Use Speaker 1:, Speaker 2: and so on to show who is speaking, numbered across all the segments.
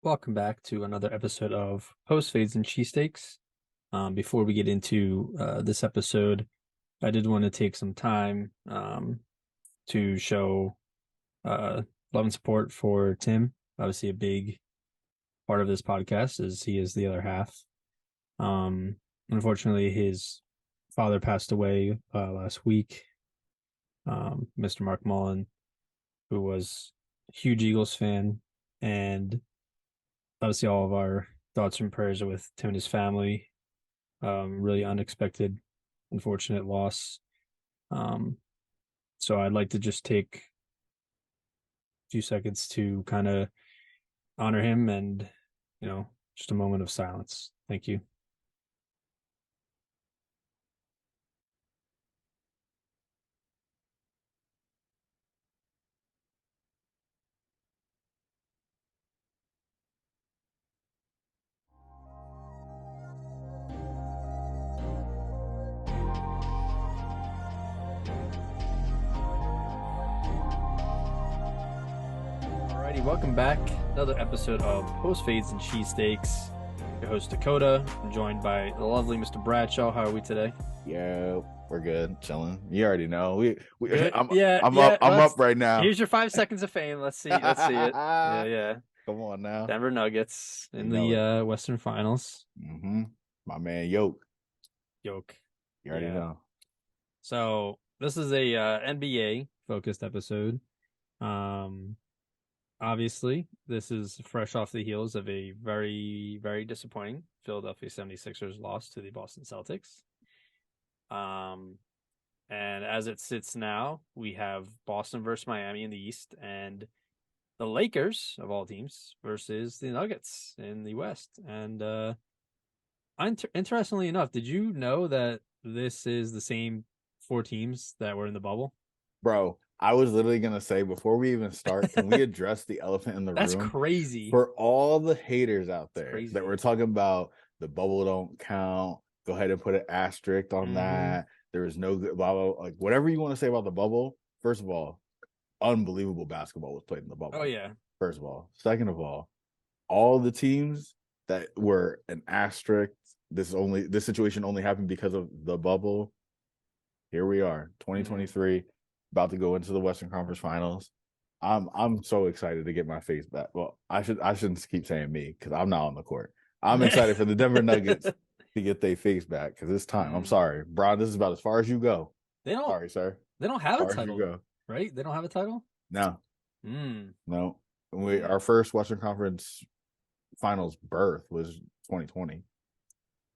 Speaker 1: Welcome back to another episode of Post-Fades Cheesesteaks. Before we get into this episode, I did want to take some time to show love and support for Tim. Obviously, a big part of this podcast is he is the other half. Unfortunately, his father passed away last week. Mr. Mark Mullen, who was a huge Eagles fan, and obviously all of our thoughts and prayers are with Tim and his family. Really unexpected, unfortunate loss. So I'd like to just take a few seconds to kind of honor him and, just a moment of silence. Thank you. Alrighty, welcome back. Another episode of Post-Fades Cheesesteaks. Your host Dakota. I'm joined by the lovely Mr. Bradshaw. How are we today?
Speaker 2: Yeah, we're good, chilling. You already know. I'm up right now.
Speaker 1: Here's your 5 seconds of fame. Let's see it. Yeah.
Speaker 2: Come on now.
Speaker 1: Denver Nuggets in the Western Finals.
Speaker 2: My man Yoke.
Speaker 1: You
Speaker 2: already know.
Speaker 1: So this is a NBA focused episode. Obviously, this is fresh off the heels of a very, very disappointing Philadelphia 76ers loss to the Boston Celtics. And as it sits now, we have Boston versus Miami in the East and the Lakers, of all teams, versus the Nuggets in the West. And interestingly enough, did you know that this is the same 4 teams that were in the bubble?
Speaker 2: Bro, I was literally going to say, before we even start, can we address the elephant in the room?
Speaker 1: That's crazy.
Speaker 2: For all the haters out there that were talking about the bubble don't count, go ahead and put an asterisk on that. There is no good, blah, blah, like whatever you want to say about the bubble. First of all, unbelievable basketball was played in the bubble.
Speaker 1: Oh, yeah.
Speaker 2: First of all. Second of all the teams that were an asterisk, this situation only happened because of the bubble. Here we are, 2023, about to go into the Western Conference Finals. I'm so excited to get my face back. Well, I shouldn't keep saying me because I'm not on the court. I'm excited for the Denver Nuggets to get their face back because it's time. I'm sorry, Bron. This is about as far as you go. Sorry, sir.
Speaker 1: They don't have a title, right? They don't have a title.
Speaker 2: No. No. Our first Western Conference Finals berth was 2020.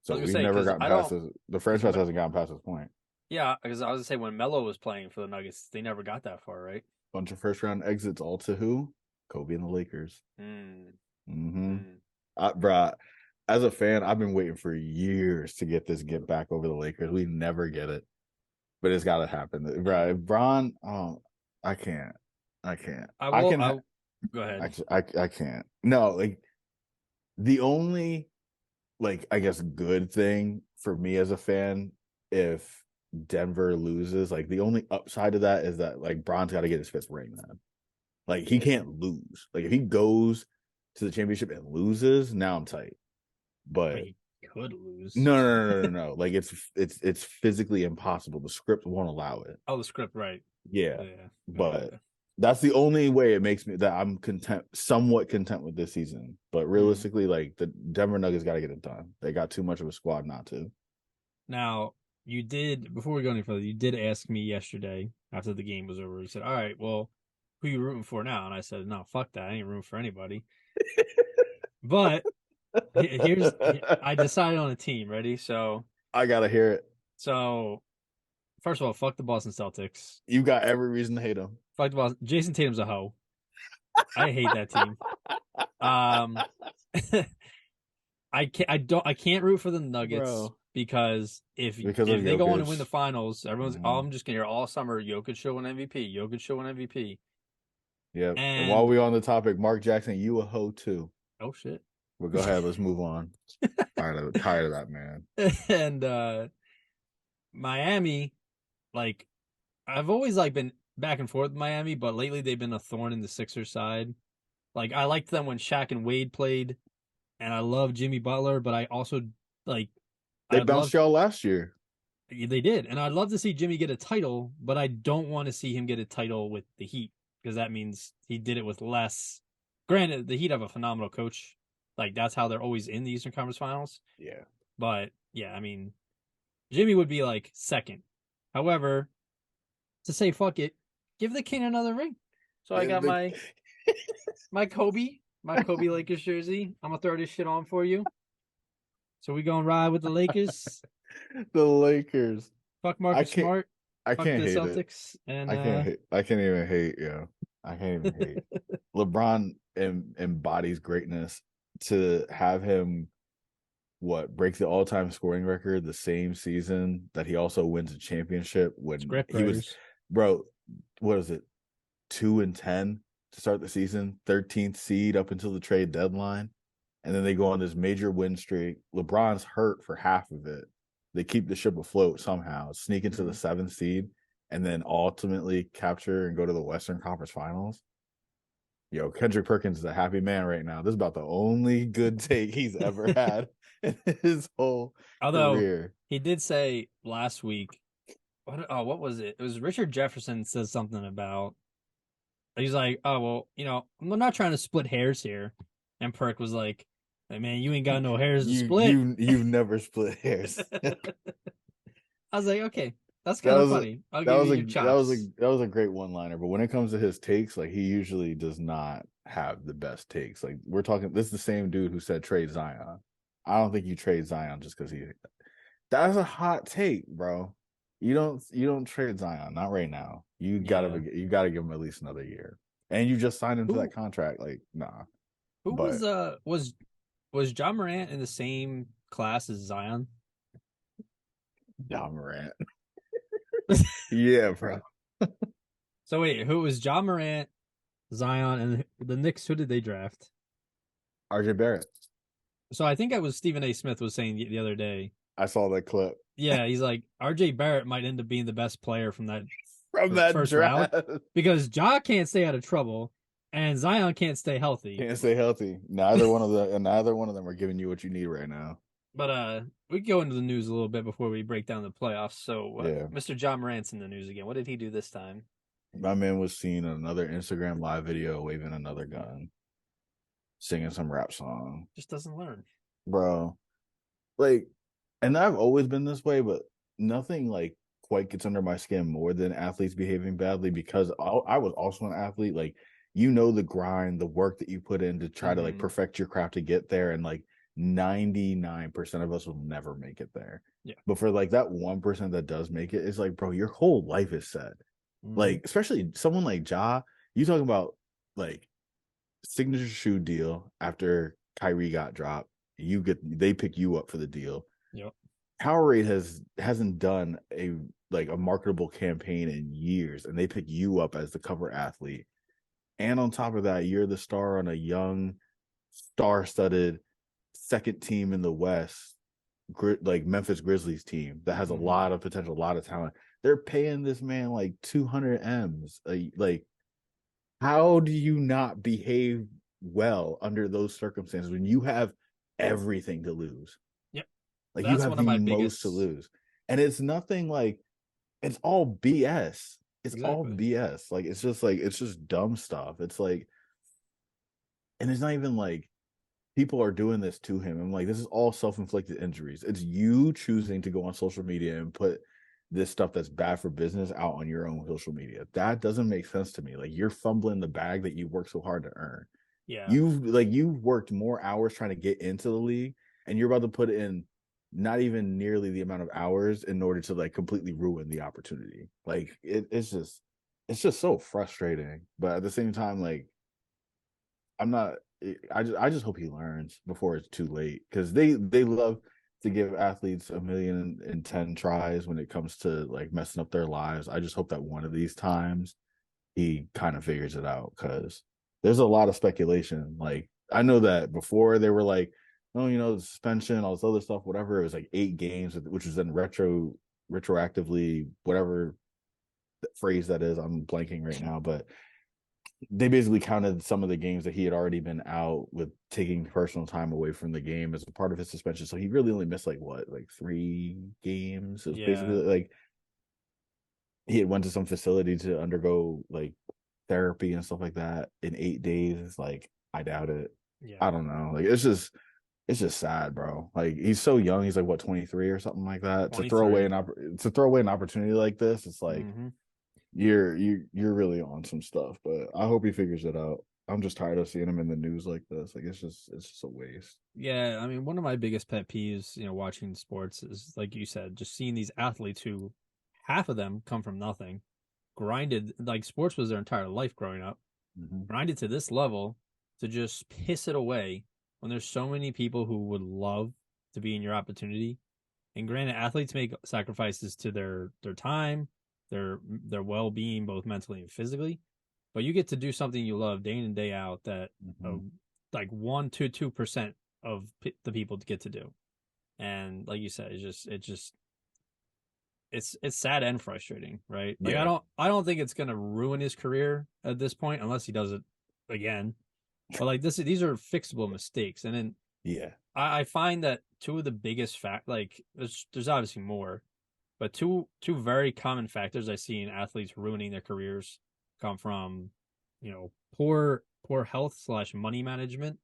Speaker 2: So we've never gotten past this. The franchise hasn't gotten past this point.
Speaker 1: Yeah, because I was gonna say when Melo was playing for the Nuggets, they never got that far, right?
Speaker 2: Bunch of first round exits, all to who? Kobe and the Lakers. Bruh, as a fan, I've been waiting for years to get back over the Lakers. We never get it, but it's got to happen. Bruh, Bron, I can't.
Speaker 1: Go ahead.
Speaker 2: I can't. No, like the only, I guess, good thing for me as a fan, if Denver loses, the only upside to that is that Bron's got to get his 5th ring, man. He can't lose. If he goes to the championship and loses, now I'm tight. But
Speaker 1: he could lose.
Speaker 2: No. It's physically impossible. The script won't allow it.
Speaker 1: Oh, the script, right?
Speaker 2: Yeah. But that's the only way it makes me that I'm somewhat content with this season. But realistically, the Denver Nuggets got to get it done. They got too much of a squad not to.
Speaker 1: Now, you did, before we go any further, you did ask me yesterday after the game was over. You said, all right, well, who are you rooting for now? And I said, no, fuck that. I ain't rooting for anybody. But I decided on a team. Ready? So
Speaker 2: I got to hear it.
Speaker 1: So, first of all, fuck the Boston Celtics.
Speaker 2: You got every reason to hate them.
Speaker 1: Fuck the Boston. Jason Tatum's a hoe. I hate that team. I can't root for the Nuggets. Bro. Because if they go on and win the finals, I'm just gonna hear all summer Jokic should win MVP.
Speaker 2: Yeah. And while we're on the topic, Mark Jackson, you a hoe too.
Speaker 1: Oh shit.
Speaker 2: Well, go ahead, let's move on. tired of that, man.
Speaker 1: And Miami, I've always been back and forth with Miami, but lately they've been a thorn in the Sixers side. Like I liked them when Shaq and Wade played, and I love Jimmy Butler, but I also like
Speaker 2: They
Speaker 1: I'd love
Speaker 2: bounced y'all last year.
Speaker 1: they did, and I'd love to see Jimmy get a title, but I don't want to see him get a title with the Heat because that means he did it with less. Granted, the Heat have a phenomenal coach, like that's how they're always in the Eastern Conference Finals.
Speaker 2: Yeah.
Speaker 1: But yeah, I mean, Jimmy would be like second. However, to say fuck it, give the king another ring. So I got my Kobe Lakers jersey. I'm gonna throw this shit on for you. So we gonna ride with the Lakers.
Speaker 2: The Lakers.
Speaker 1: Fuck
Speaker 2: I
Speaker 1: Marcus
Speaker 2: can't
Speaker 1: Smart.
Speaker 2: I
Speaker 1: Fuck
Speaker 2: can't
Speaker 1: the
Speaker 2: hate it.
Speaker 1: Celtics. And
Speaker 2: I can't even hate, yeah. I can't even hate. LeBron embodies greatness. To have him break the all-time scoring record the same season that he also wins a championship when
Speaker 1: script
Speaker 2: he was,
Speaker 1: writers.
Speaker 2: bro, what is it, 2-10 to start the season, 13th seed up until the trade deadline, and then they go on this major win streak. LeBron's hurt for half of it. They keep the ship afloat somehow, sneak into the 7th seed, and then ultimately capture and go to the Western Conference Finals. Yo, Kendrick Perkins is a happy man right now. This is about the only good take he's ever had in his whole
Speaker 1: Although
Speaker 2: career.
Speaker 1: he did say last week, what was it? It was Richard Jefferson says something about he's like, oh well, I'm not trying to split hairs here. And Perk was like, hey, man, you ain't got no hairs to split.
Speaker 2: You've never split hairs.
Speaker 1: I was like, okay, that's
Speaker 2: That
Speaker 1: kind of
Speaker 2: was
Speaker 1: funny. I'll give you your chops.
Speaker 2: that was a great one liner. But when it comes to his takes, like he usually does not have the best takes. Like we're talking, this is the same dude who said trade Zion. I don't think you trade Zion just because he. That's a hot take, bro. You don't trade Zion, not right now.
Speaker 1: Yeah.
Speaker 2: You gotta give him at least another year, and you just signed him to that
Speaker 1: Who
Speaker 2: contract. Like nah,
Speaker 1: who
Speaker 2: but
Speaker 1: was John Morant in the same class as Zion?
Speaker 2: John Morant, yeah, bro.
Speaker 1: So wait, who was John Morant, Zion, and the Knicks? Who did they draft?
Speaker 2: RJ Barrett.
Speaker 1: So I think it was Stephen A. Smith was saying the other day.
Speaker 2: I saw that clip
Speaker 1: Yeah, he's like RJ Barrett might end up being the best player from that
Speaker 2: from that
Speaker 1: first round
Speaker 2: draft.
Speaker 1: because Ja can't stay out of trouble and Zion can't stay healthy.
Speaker 2: Can't stay healthy. Neither one of them are giving you what you need right now.
Speaker 1: But we can go into the news a little bit before we break down the playoffs. So
Speaker 2: Yeah,
Speaker 1: Mr. John Morant's in the news again. What did he do this time?
Speaker 2: my man was seen in another Instagram live video waving another gun, singing some rap song,
Speaker 1: Just doesn't learn.
Speaker 2: bro. Like, and I've always been this way, but nothing like quite gets under my skin more than athletes behaving badly because I was also an athlete. Like, the grind, the work that you put in to try to like perfect your craft to get there, and like 99% of us will never make it there.
Speaker 1: Yeah.
Speaker 2: But for like that 1% that does make it, it's like, bro, your whole life is set. Like, especially someone like Ja, you talking about like signature shoe deal after Kyrie got dropped. They pick you up for the deal.
Speaker 1: Yep.
Speaker 2: Powerade hasn't done a marketable campaign in years, and they pick you up as the cover athlete. And on top of that, you're the star on a young, star-studded second team in the West, like Memphis Grizzlies team that has a lot of potential, a lot of talent. They're paying this man like 200 M's. Like, how do you not behave well under those circumstances when you have everything to lose?
Speaker 1: Yep.
Speaker 2: Like
Speaker 1: That's
Speaker 2: you have
Speaker 1: one of
Speaker 2: the
Speaker 1: my
Speaker 2: most
Speaker 1: biggest
Speaker 2: to lose. And it's nothing like it's all BS. It's all
Speaker 1: Exactly.
Speaker 2: BS. Like it's just dumb stuff. It's like, and it's not even like people are doing this to him. I'm like, this is all self-inflicted injuries. It's you choosing to go on social media and put this stuff that's bad for business out on your own social media. That doesn't make sense to me. Like you're fumbling the bag that you worked so hard to earn.
Speaker 1: Yeah.
Speaker 2: You've worked more hours trying to get into the league, and you're about to put in not even nearly the amount of hours in order to like completely ruin the opportunity. Like it's just so frustrating. But at the same time, like I'm not. I just hope he learns before it's too late because they love to give athletes 1,010,000 tries when it comes to like messing up their lives. I just hope that one of these times he kind of figures it out because there's a lot of speculation. Like I know that before they were like, oh, the suspension, all this other stuff, whatever. It was like 8 games, which was then retroactively, whatever phrase that is. I'm blanking right now, but they basically counted some of the games that he had already been out with taking personal time away from the game as a part of his suspension. So he really only missed like what, like 3 games. It was basically
Speaker 1: Yeah,
Speaker 2: like he had went to some facility to undergo like therapy and stuff like that in 8 days. Like, I doubt it. I
Speaker 1: yeah,
Speaker 2: don't know. Like, it's just sad, bro. Like, he's so young. He's like what, 23 or something like that. To throw away
Speaker 1: 23.
Speaker 2: an opportunity like this, it's like
Speaker 1: Mm-hmm.
Speaker 2: you're really on some stuff. But I hope he figures it out. I'm just tired of seeing him in the news like this. Like, it's just a waste.
Speaker 1: Yeah, I mean, one of my biggest pet peeves, watching sports is like you said, just seeing these athletes who half of them come from nothing, grinded like sports was their entire life growing up,
Speaker 2: Mm-hmm.
Speaker 1: grinded to this level to just piss it away when there's so many people who would love to be in your opportunity. And granted, athletes make sacrifices to their time, their well being, both mentally and physically. But you get to do something you love day in and day out that
Speaker 2: Mm-hmm.
Speaker 1: like 1 to 2% of the people get to do. And like you said, it's sad and frustrating, right? Like I
Speaker 2: Yeah,
Speaker 1: don't I don't think it's gonna ruin his career at this point unless he does it again. But like these are fixable mistakes, and then
Speaker 2: yeah.
Speaker 1: I find that two of the biggest like there's obviously more, but two very common factors I see in athletes ruining their careers come from, poor health slash money management,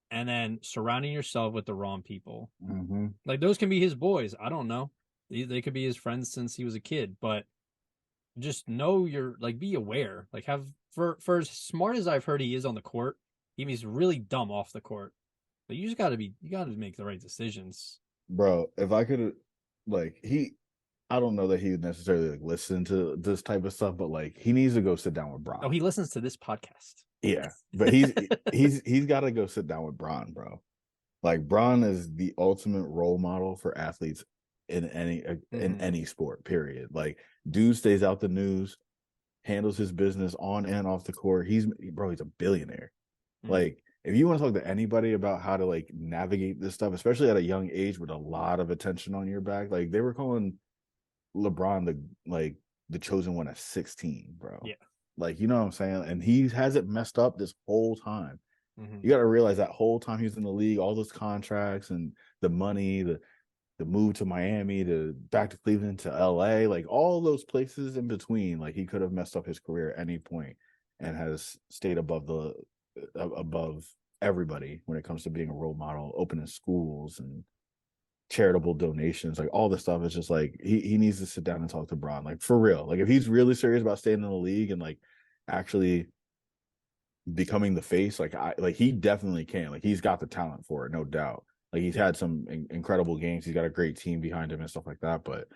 Speaker 1: and then surrounding yourself with the wrong people.
Speaker 2: Mm-hmm.
Speaker 1: Like those can be his boys. I don't know. They could be his friends since he was a kid, but just know you're like be aware. Like have for as smart as I've heard he is on the court, he's really dumb off the court. But you gotta make the right decisions.
Speaker 2: Bro, if I could, like, I don't know that he would necessarily like listen to this type of stuff, but like he needs to go sit down with
Speaker 1: Oh,
Speaker 2: Bron.
Speaker 1: he listens to this podcast.
Speaker 2: Yeah, but he's got to go sit down with Bron, bro. Like, Bron is the ultimate role model for athletes in
Speaker 1: Mm-hmm.
Speaker 2: any sport. Period. Like, dude stays out the news, handles his business on and off the court. He's a billionaire.
Speaker 1: Mm-hmm.
Speaker 2: Like, if you want to talk to anybody about how to like navigate this stuff, especially at a young age with a lot of attention on your back, like they were calling LeBron the chosen one at 16, bro.
Speaker 1: Yeah.
Speaker 2: Like, you know what I'm saying? And he hasn't messed up this whole time.
Speaker 1: Mm-hmm.
Speaker 2: You got to realize that whole time he was in the league, all those contracts and the money, the move to Miami, to back to Cleveland, to LA, like all those places in between, like he could have messed up his career at any point and has stayed above everybody when it comes to being a role model, opening schools and charitable donations, like all this stuff. Is just like he needs to sit down and talk to Bron, like for real. Like, if he's really serious about staying in the league and like actually becoming the face, like he definitely can. Like, he's got the talent for it, no doubt. Like, he's
Speaker 1: Yeah.
Speaker 2: had some incredible games. He's got a great team behind him and stuff like that. But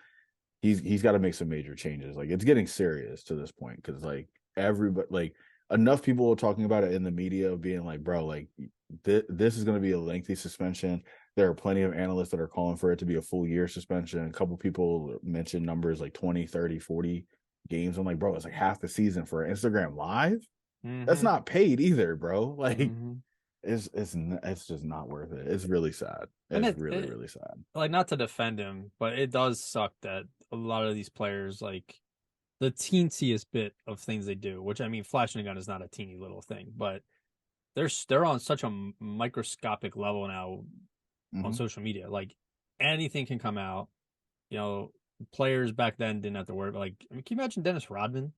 Speaker 2: he's got to make some major changes. Like, it's getting serious to this point because like everybody, like enough people are talking about it in the media of being like, bro, like this is going to be a lengthy suspension. There are plenty of analysts that are calling for it to be a full year suspension. A couple people mentioned numbers like 20, 30, 40 games. I'm like, bro, it's like half the season for Instagram Live. That's
Speaker 1: Mm-hmm.
Speaker 2: not paid either, bro. Like,
Speaker 1: Mm-hmm.
Speaker 2: it's just not worth it. It's really sad.
Speaker 1: And
Speaker 2: It's really,
Speaker 1: it
Speaker 2: really sad.
Speaker 1: like not to defend him, but it does suck that a lot of these players like the teensiest bit of things they do, which I mean, flashing a gun is not a teeny little thing, but they're on such a microscopic level now on
Speaker 2: Mm-hmm.
Speaker 1: social media. Like anything can come out. You know, players back then didn't have to worry. But like, I mean, can you imagine Dennis Rodman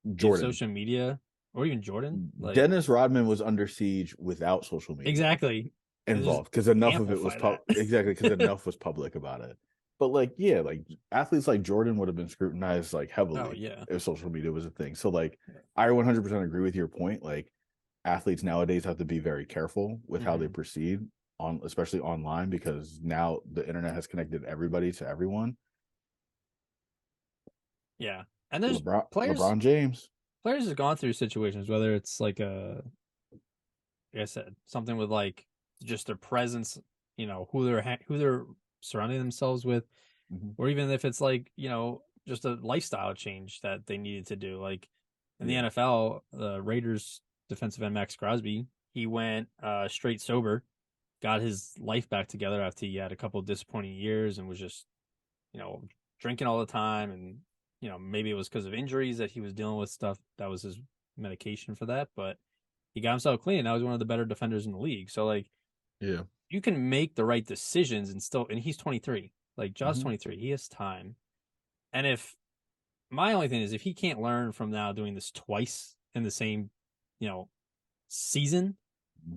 Speaker 1: if
Speaker 2: Jordan.
Speaker 1: social media or even Jordan? Like,
Speaker 2: Dennis Rodman was under siege without social media
Speaker 1: exactly. And just
Speaker 2: involved because enough of it was
Speaker 1: amplify that.
Speaker 2: exactly because enough was public about it. But like, yeah, like athletes like Jordan would have been scrutinized like
Speaker 1: Oh
Speaker 2: heavily
Speaker 1: yeah.
Speaker 2: if social media was a thing. So like, I 100% agree with your point. Like, athletes nowadays have to be very careful with how they
Speaker 1: Mm-hmm.
Speaker 2: proceed on, especially online, because now the internet has connected everybody to everyone.
Speaker 1: Yeah. And there's
Speaker 2: LeBron James.
Speaker 1: players have gone through situations, whether it's like like I said, something with like just their presence, who they're surrounding themselves with,
Speaker 2: Mhm.
Speaker 1: or even if it's like just a lifestyle change that they needed to do. Like in the
Speaker 2: Yeah.
Speaker 1: NFL, the Raiders defensive end Max Crosby, he went straight sober, got his life back together after he had a couple of disappointing years and was just you know drinking all the time, and maybe it was because of injuries that he was dealing with stuff that was his medication for that, but he got himself clean. Now he's one of the better defenders in the league. So like
Speaker 2: Yeah.
Speaker 1: you can make the right decisions and he's 23. Like Jaw's
Speaker 2: Hmm.
Speaker 1: 23. He has time. And if my only thing is if he can't learn from now doing this twice in the same, you know, season,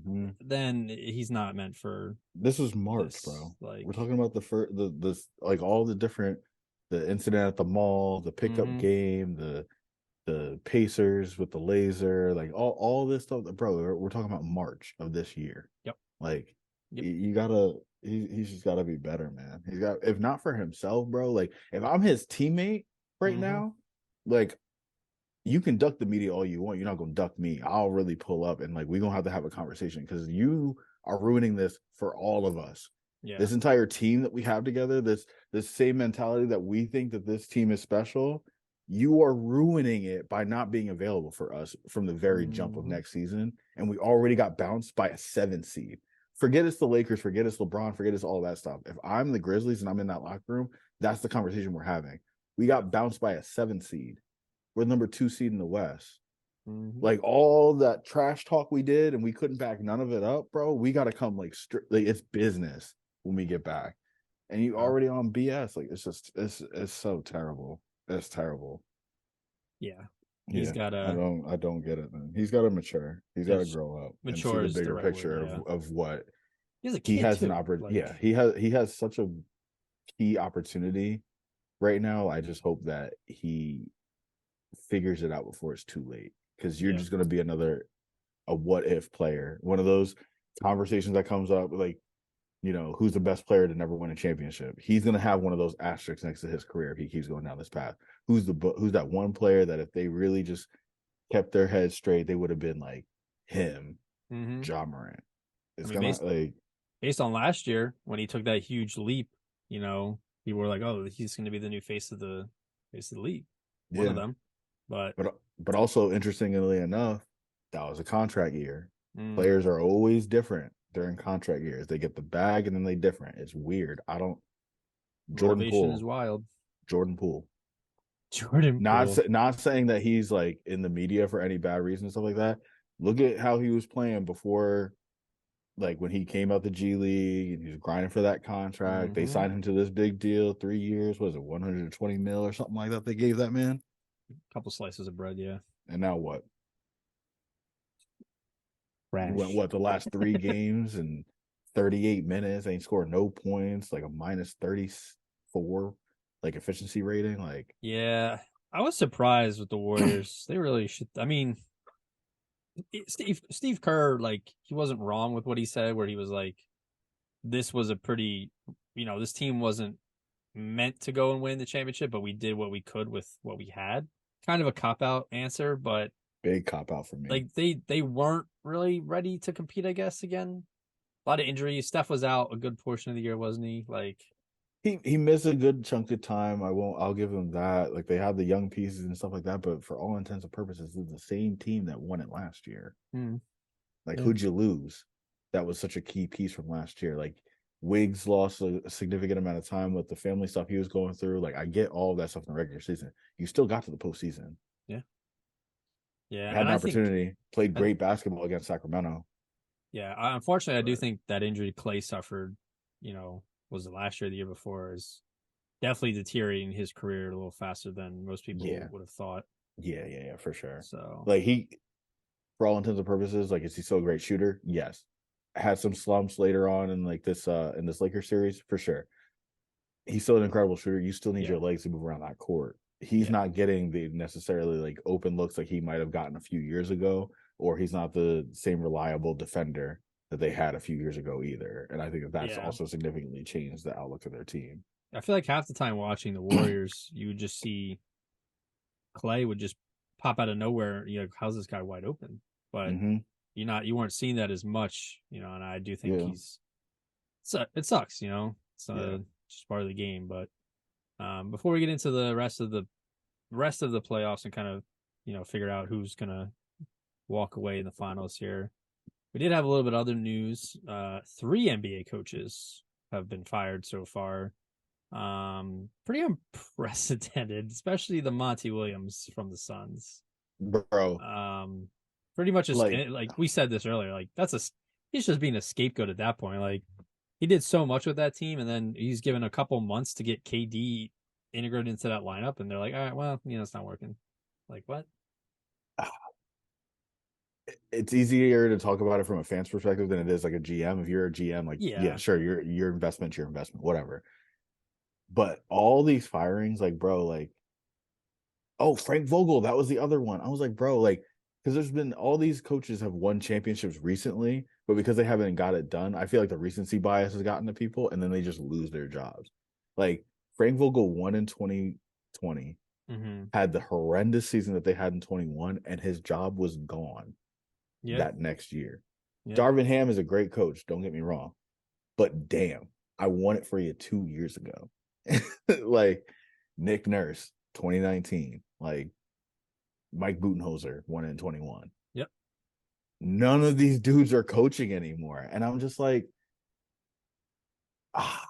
Speaker 2: Hmm.
Speaker 1: then he's not meant for
Speaker 2: This is March,
Speaker 1: this.
Speaker 2: bro.
Speaker 1: Like,
Speaker 2: We're talking about the like all the different, the incident at the mall, the pickup
Speaker 1: mm-hmm.
Speaker 2: game, the Pacers with the laser, like all this stuff. Bro, we're talking about March of this year.
Speaker 1: Yep.
Speaker 2: Like
Speaker 1: Yep.
Speaker 2: you gotta, he's just gotta be better, man. He's got, if not for himself, bro. Like if I'm his teammate right
Speaker 1: Mm-hmm.
Speaker 2: now, like you can duck the media all you want. You're not gonna duck me. I'll really pull up and like we're gonna have a conversation because you are ruining this for all of us.
Speaker 1: Yeah.
Speaker 2: This entire team that we have together, this same mentality that we think that this team is special, you are ruining it by not being available for us from the very jump of
Speaker 1: Mm-hmm.
Speaker 2: next season. And we already got bounced by a 7 seed. Forget it's the Lakers, forget it's LeBron, forget it's all that stuff. If I'm the Grizzlies and I'm in that locker room, that's the conversation we're having. We got bounced by a 7 seed. We're number 2 seed in the West.
Speaker 1: Mm-hmm.
Speaker 2: Like all that trash talk we did and we couldn't back none of it up, bro. We got to come like like it's business when we get back. And you
Speaker 1: Yeah.
Speaker 2: already on BS. Like it's just it's so terrible. It's terrible.
Speaker 1: Yeah. He's
Speaker 2: Yeah.
Speaker 1: got
Speaker 2: I don't get it, man. He's got to mature. He's got to
Speaker 1: there's
Speaker 2: grow up and see
Speaker 1: mature
Speaker 2: the
Speaker 1: is the
Speaker 2: bigger
Speaker 1: right word.
Speaker 2: picture
Speaker 1: Yeah.
Speaker 2: of what
Speaker 1: He's a
Speaker 2: he
Speaker 1: kid
Speaker 2: has an
Speaker 1: too.
Speaker 2: yeah,
Speaker 1: Like,
Speaker 2: he has such a key opportunity right now. I just hope that he figures it out before it's too late because you're
Speaker 1: yeah.
Speaker 2: just going to be another a what if player, one of those conversations that comes up like, you know, who's the best player to never win a championship. He's going to have one of those asterisks next to his career if he keeps going down this path. Who's that one player that if they really just kept their head straight, they would have been like him,
Speaker 1: Mm-hmm.
Speaker 2: Ja Morant.
Speaker 1: I
Speaker 2: It's
Speaker 1: mean,
Speaker 2: gonna like
Speaker 1: based on last year when he took that huge leap, you know, people were like, "Oh, he's going to be the new face of the league." One of
Speaker 2: yeah,
Speaker 1: them, but
Speaker 2: but also interestingly enough, that was a contract year.
Speaker 1: mm,
Speaker 2: Players are always different during contract years. They get the bag and then they different. It's weird. I don't. Jordan
Speaker 1: motivation is
Speaker 2: Poole,
Speaker 1: wild.
Speaker 2: Jordan Poole.
Speaker 1: Jordan Poole.
Speaker 2: Not saying that he's like in the media for any bad reason and stuff like that. Look at how he was playing before, like when he came out the G League and he was grinding for that contract. They
Speaker 1: Mm-hmm.
Speaker 2: signed him to this big deal, 3 years. Was it 120 mil or something like that? They gave that man.
Speaker 1: A couple slices of bread, yeah.
Speaker 2: And now what? He went
Speaker 1: Trash.
Speaker 2: what the last 3 games and 38 minutes, ain't scored no points, like a minus 34 like efficiency rating. Like
Speaker 1: Yeah, I was surprised with the Warriors. They really should. I mean, Steve Kerr, like he wasn't wrong with what he said, where he was like, "This was a pretty, this team wasn't meant to go and win the championship, but we did what we could with what we had." Kind of a cop out answer, but
Speaker 2: big cop out for me.
Speaker 1: like they weren't really ready to compete. I guess again, a lot of injuries. Steph was out a good portion of the year, wasn't he? Like,
Speaker 2: He missed a good chunk of time. I'll give him that. Like they have the young pieces and stuff like that, but for all intents and purposes, it's the same team that won it last year.
Speaker 1: hmm,
Speaker 2: Like
Speaker 1: yeah,
Speaker 2: who'd you lose? That was such a key piece from last year. Like Wiggs lost a significant amount of time with the family stuff he was going through. Like I get all that stuff in the regular season. You still got to the postseason.
Speaker 1: yeah, yeah,
Speaker 2: Had
Speaker 1: and
Speaker 2: an
Speaker 1: I think
Speaker 2: opportunity, played
Speaker 1: I
Speaker 2: great basketball against Sacramento.
Speaker 1: Yeah, unfortunately, I do
Speaker 2: But
Speaker 1: think that injury Clay suffered, was it last year, or the year before, is definitely deteriorating his career a little faster than most people
Speaker 2: yeah,
Speaker 1: would have thought.
Speaker 2: yeah, for sure.
Speaker 1: So,
Speaker 2: Like he, for all intents and purposes, like is he still a great shooter? Yes. Had some slumps later on in this Lakers series for sure. He's still an incredible shooter. You still need
Speaker 1: yeah,
Speaker 2: your legs to move around that court. He's
Speaker 1: yeah,
Speaker 2: not getting the necessarily like open looks like he might have gotten a few years ago, or he's not the same reliable defender that they had a few years ago either. And I think that that's
Speaker 1: yeah.
Speaker 2: also significantly changed the outlook of their team.
Speaker 1: I feel like half the time watching the Warriors, you would just see Clay would just pop out of nowhere. How's this guy wide open? But
Speaker 2: Mm-hmm.
Speaker 1: you weren't seeing that as much, and I do think
Speaker 2: Yeah,
Speaker 1: it sucks, it's
Speaker 2: yeah.
Speaker 1: just part of the game. But before we get into the rest of the playoffs and kind of figure out who's gonna walk away in the finals here. We did have a little bit of other news. Three NBA coaches have been fired so far. Pretty unprecedented, especially the Monty Williams from the Suns.
Speaker 2: bro.
Speaker 1: Um, Pretty much
Speaker 2: Like,
Speaker 1: like we said this earlier. Like he's just being a scapegoat at that point. Like he did so much with that team, and then he's given a couple months to get KD integrated into that lineup, and they're like, all right, well, it's not working. Like what?
Speaker 2: it's easier to talk about it from a fan's perspective than it is like a GM. If you're a GM, like, yeah,
Speaker 1: Yeah.
Speaker 2: sure, your investment, whatever. But all these firings, like, bro, like, oh, Frank Vogel, that was the other one. I was like, bro, like, because there's been all these coaches have won championships recently, but because they haven't got it done, I feel like the recency bias has gotten to people, and then they just lose their jobs. Like Frank Vogel won in 2020,
Speaker 1: Mm-hmm.
Speaker 2: had the horrendous season that they had in 21, and his job was gone
Speaker 1: Yep.
Speaker 2: that next year.
Speaker 1: Yep.
Speaker 2: Darvin Ham is a great coach, don't get me wrong, but damn, I won it for you 2 years ago. Like Nick Nurse, 2019, like Mike Budenholzer won it in 21.
Speaker 1: Yep.
Speaker 2: None of these dudes are coaching anymore. And I'm just like, ah,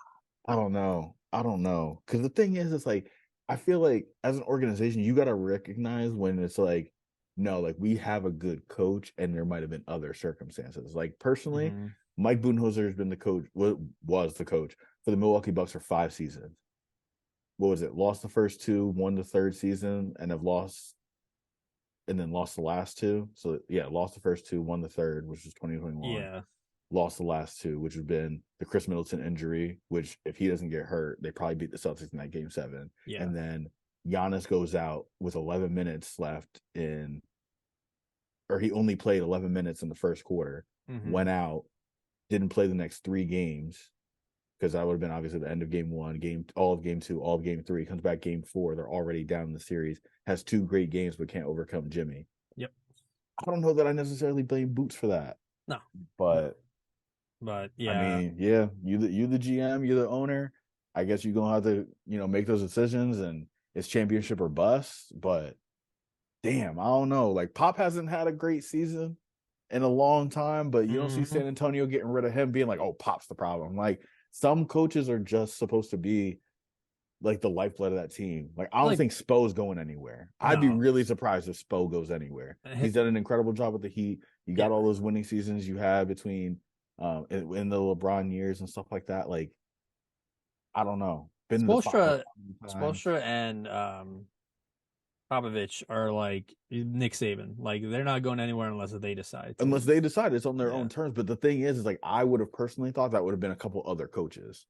Speaker 2: I don't know. I don't know. Because the thing is, it's like, I feel like as an organization, you got to recognize when it's like, no, like we have a good coach and there might have been other circumstances. Like personally,
Speaker 1: Mm-hmm.
Speaker 2: Mike Budenholzer has been the coach, was the coach for the Milwaukee Bucks for 5 seasons. What was it? Lost the first two, won the third season, and have lost and then lost the last two. So yeah, lost the first two, won the third, which was 2021.
Speaker 1: Yeah.
Speaker 2: Lost the last two, which have been the Chris Middleton injury, which if he doesn't get hurt, they probably beat the Celtics in that game 7.
Speaker 1: Yeah.
Speaker 2: And then Giannis goes out with 11 minutes left in, or he only played 11 minutes in the first quarter,
Speaker 1: Mm-hmm.
Speaker 2: went out, didn't play the next 3 games because that would have been obviously the end of game 1, all of game 2, all of game 3. Comes back game 4, they're already down in the series. Has 2 great games but can't overcome Jimmy.
Speaker 1: Yep.
Speaker 2: I don't know that I necessarily blame Boots for that,
Speaker 1: No. No.
Speaker 2: but
Speaker 1: But
Speaker 2: I
Speaker 1: yeah.
Speaker 2: mean, yeah, you the GM, you're the owner. I guess you're gonna have to make those decisions, and it's championship or bust. But damn, I don't know. Like Pop hasn't had a great season in a long time, but you don't see
Speaker 1: Mm-hmm.
Speaker 2: San Antonio getting rid of him, being like, "Oh, Pop's the problem." Like some coaches are just supposed to be like the lifeblood of that team. Like I don't
Speaker 1: Like
Speaker 2: think Spo's going anywhere. I'd be
Speaker 1: no.
Speaker 2: really surprised if Spo goes anywhere. He's done an incredible job with the Heat. You
Speaker 1: Yeah.
Speaker 2: got all those winning seasons you had between in the LeBron years and stuff like that. Like I don't know. Been to the finals
Speaker 1: Spolstra,
Speaker 2: times.
Speaker 1: Spolstra and Popovich are like Nick Saban. Like they're not going anywhere unless they decide to
Speaker 2: Unless
Speaker 1: leave.
Speaker 2: they decide it's on their
Speaker 1: Yeah.
Speaker 2: own terms. But the thing is like I would have personally thought that would have been a couple other coaches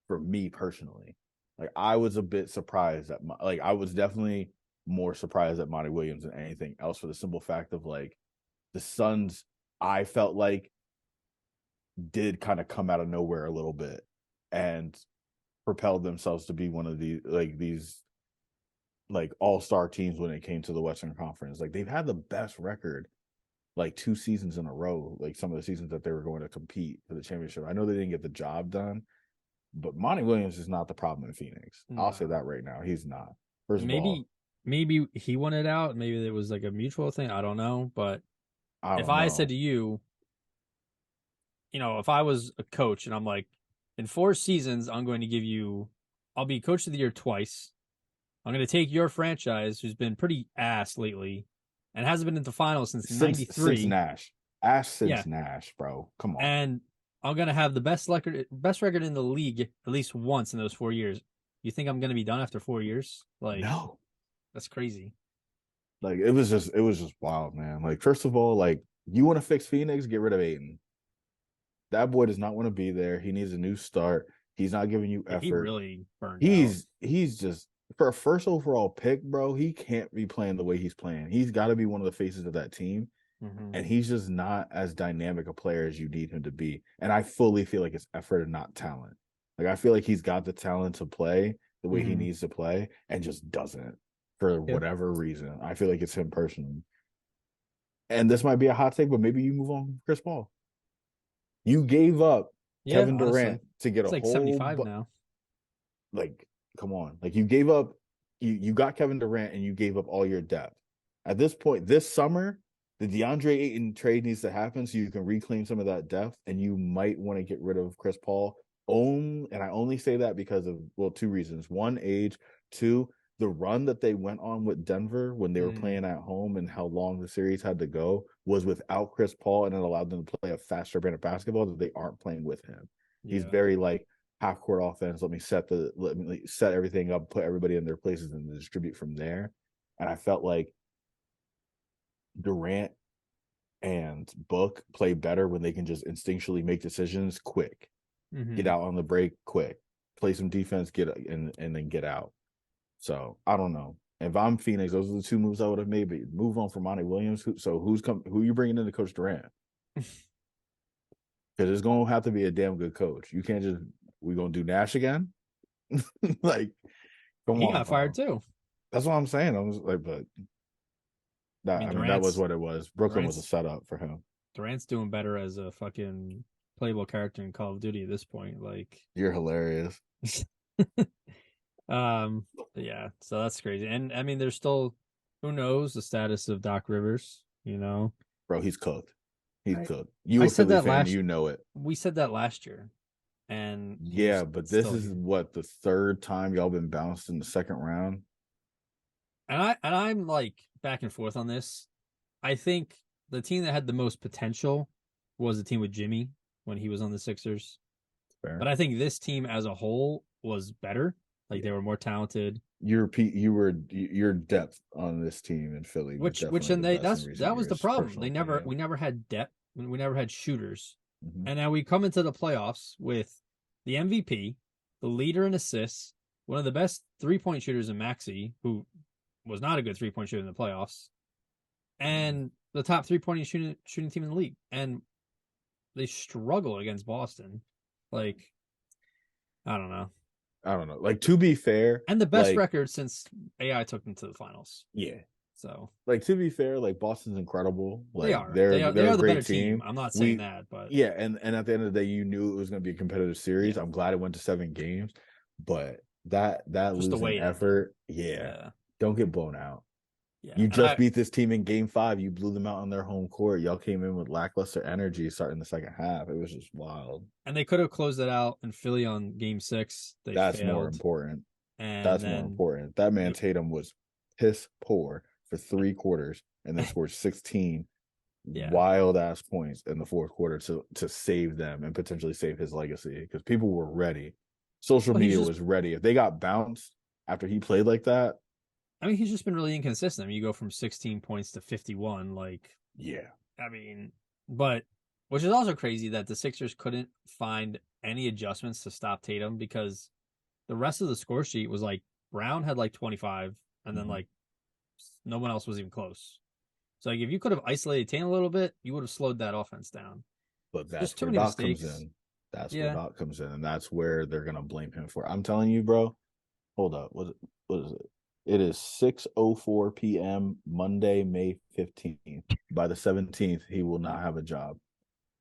Speaker 2: for me personally. Like I was a bit surprised at like I was definitely more surprised at Monty Williams than anything else for the simple fact of like the Suns, I felt like did kind of come out of nowhere a little bit and propelled themselves to be one of these like all-star teams when it came to the Western Conference. Like they've had the best record like 2 seasons in a row, like some of the seasons that they were going to compete for the championship. I know they didn't get the job done, but Monty Williams is not the problem in Phoenix. I'll say
Speaker 1: No.
Speaker 2: that right now. He's not. First of all,
Speaker 1: Maybe maybe he wanted out. Maybe it was like a mutual thing. I don't know. But
Speaker 2: I
Speaker 1: if
Speaker 2: don't
Speaker 1: I said
Speaker 2: know.
Speaker 1: to you, if I was a coach and I'm like, in 4 seasons, I'm going to give you, I'll be coach of the year twice. I'm going to take your franchise, who's been pretty ass lately and hasn't been in the finals since
Speaker 2: Since
Speaker 1: '93.
Speaker 2: Nash. Ash
Speaker 1: Yeah.
Speaker 2: since Nash, bro. Come on.
Speaker 1: And I'm going to have the best record in the league at least once in those 4 years. You think I'm going to be done after 4 years? Like,
Speaker 2: No.
Speaker 1: that's crazy.
Speaker 2: Like it was just wild, man. Like, first of all, like you want to fix Phoenix, get rid of Aiden. That boy does not want to be there. He needs a new start. He's not giving you
Speaker 1: Yeah, he
Speaker 2: effort.
Speaker 1: really burned out.
Speaker 2: He's just for a first overall pick, bro. He can't be playing the way he's playing. He's got to be one of the faces of that team,
Speaker 1: Mm-hmm.
Speaker 2: and he's just not as dynamic a player as you need him to be. And I fully feel like it's effort and not talent. Like I feel like he's got the talent to play the way he
Speaker 1: Mm-hmm.
Speaker 2: needs to play, and just doesn't for
Speaker 1: Yeah.
Speaker 2: whatever reason. I feel like it's him personally. And this might be a hot take, but maybe you move on from Chris Paul. You gave up
Speaker 1: Yeah,
Speaker 2: Kevin
Speaker 1: honestly.
Speaker 2: Durant to get
Speaker 1: It's
Speaker 2: a
Speaker 1: like
Speaker 2: whole
Speaker 1: 75 now.
Speaker 2: like come on. Like you gave up you got Kevin Durant and you gave up all your depth. At this point, this summer, the DeAndre Ayton trade needs to happen so you can reclaim some of that depth, and you might want to get rid of Chris Paul. And I only say that because of 2 reasons. One, age. Two, the run that they went on with Denver when they were
Speaker 1: Mm,
Speaker 2: playing at home and how long the series had to go was without Chris Paul, and it allowed them to play a faster brand of basketball that they aren't playing with him. He's
Speaker 1: yeah.
Speaker 2: very like half court offense. Let me set everything up, put everybody in their places, and distribute from there. And I felt like Durant and Book play better when they can just instinctually make decisions quick, get
Speaker 1: Hmm.
Speaker 2: out on the break quick, play some defense, get and then get out. So I don't know. If I'm Phoenix, those are the two moves I would have made. But move on from Monty Williams. Who you bringing in to coach Durant? Because it's gonna have to be a damn good coach. You can't just we gonna do Nash again? Like, come
Speaker 1: He
Speaker 2: on,
Speaker 1: got fired
Speaker 2: bro.
Speaker 1: too.
Speaker 2: That's what I'm saying. I was like, but
Speaker 1: I mean,
Speaker 2: that was what it was. Brooklyn was a
Speaker 1: Durant's
Speaker 2: setup for him.
Speaker 1: Durant's doing better as a fucking playable character in Call of Duty at this point. Like,
Speaker 2: You're hilarious,
Speaker 1: um, yeah. So that's crazy. And I mean, there's still who knows the status of Doc Rivers. You know,
Speaker 2: bro. He's cooked. He's
Speaker 1: I
Speaker 2: cooked.
Speaker 1: I
Speaker 2: You a
Speaker 1: said
Speaker 2: Philly
Speaker 1: that
Speaker 2: fan,
Speaker 1: last.
Speaker 2: you know it.
Speaker 1: We said that last year, and
Speaker 2: Yeah,
Speaker 1: he's
Speaker 2: but this
Speaker 1: still
Speaker 2: is
Speaker 1: here.
Speaker 2: what the third time y'all been bounced in the second round.
Speaker 1: And I'm like back and forth on this. I think the team that had the most potential was the team with Jimmy when he was on the Sixers. But
Speaker 2: Fair.
Speaker 1: I think this team as a whole was better. Like they
Speaker 2: Yeah.
Speaker 1: were more talented.
Speaker 2: Your depth on this team in Philly was
Speaker 1: Which
Speaker 2: definitely
Speaker 1: and
Speaker 2: the
Speaker 1: they
Speaker 2: best in
Speaker 1: that's
Speaker 2: recent
Speaker 1: that was the
Speaker 2: years.
Speaker 1: problem.
Speaker 2: Personal
Speaker 1: They never
Speaker 2: opinion.
Speaker 1: we never had depth. We never had shooters.
Speaker 2: Hmm.
Speaker 1: And now we come into the playoffs with the MVP, the leader in assists, one of the best 3-point shooters in Maxi, who was not a good 3-point shooter in the playoffs, and the top 3-point shooting team in the league. And they struggle against Boston. Like, I don't know.
Speaker 2: I don't know. Like to be fair,
Speaker 1: And the best
Speaker 2: like
Speaker 1: record since AI took them to the finals.
Speaker 2: yeah,
Speaker 1: So
Speaker 2: like to be fair, like Boston's incredible.
Speaker 1: they
Speaker 2: Like
Speaker 1: are.
Speaker 2: they're
Speaker 1: They
Speaker 2: they're a
Speaker 1: are the better
Speaker 2: great
Speaker 1: team.
Speaker 2: team.
Speaker 1: I'm not saying
Speaker 2: We
Speaker 1: that, but
Speaker 2: yeah, and at the end of the day, you knew it was going to be a competitive series.
Speaker 1: yeah.
Speaker 2: I'm glad it went to 7 games, but that
Speaker 1: Just the
Speaker 2: losing
Speaker 1: way it ended.
Speaker 2: effort, yeah,
Speaker 1: Yeah.
Speaker 2: don't get blown out.
Speaker 1: Yeah.
Speaker 2: You
Speaker 1: And
Speaker 2: just beat this team in game 5. You blew them out on their home court. Y'all came in with lackluster energy starting the second half. It was just wild.
Speaker 1: they could have closed it out in Philly on game 6. They
Speaker 2: That's more
Speaker 1: failed.
Speaker 2: important.
Speaker 1: And
Speaker 2: That's more
Speaker 1: then
Speaker 2: important. That man
Speaker 1: they
Speaker 2: Tatum was piss poor for 3 quarters and then scored 16
Speaker 1: yeah.
Speaker 2: wild ass points in the fourth quarter to save them and potentially save his legacy because people were ready. Social
Speaker 1: Well, he's
Speaker 2: media
Speaker 1: just
Speaker 2: was ready. If they got bounced after he played like that,
Speaker 1: I mean, he's just been really inconsistent. I mean, you go from 16 points to 51. Like,
Speaker 2: yeah,
Speaker 1: I mean, but which is also crazy that the Sixers couldn't find any adjustments to stop Tatum because the rest of the score sheet was like Brown had like 25, and then
Speaker 2: mm-hmm.
Speaker 1: like no one else was even close. So like if you could have isolated Tatum a little bit, you would have slowed that offense down.
Speaker 2: But
Speaker 1: Just
Speaker 2: that's
Speaker 1: too
Speaker 2: where
Speaker 1: many
Speaker 2: Doc comes
Speaker 1: mistakes.
Speaker 2: in. That's where
Speaker 1: Yeah.
Speaker 2: Doc comes in, and that's where they're gonna blame him for. I'm telling you, bro. Hold up. What is it? It is 6:04 p.m. Monday, May 15th. By the 17th, he will not have a job.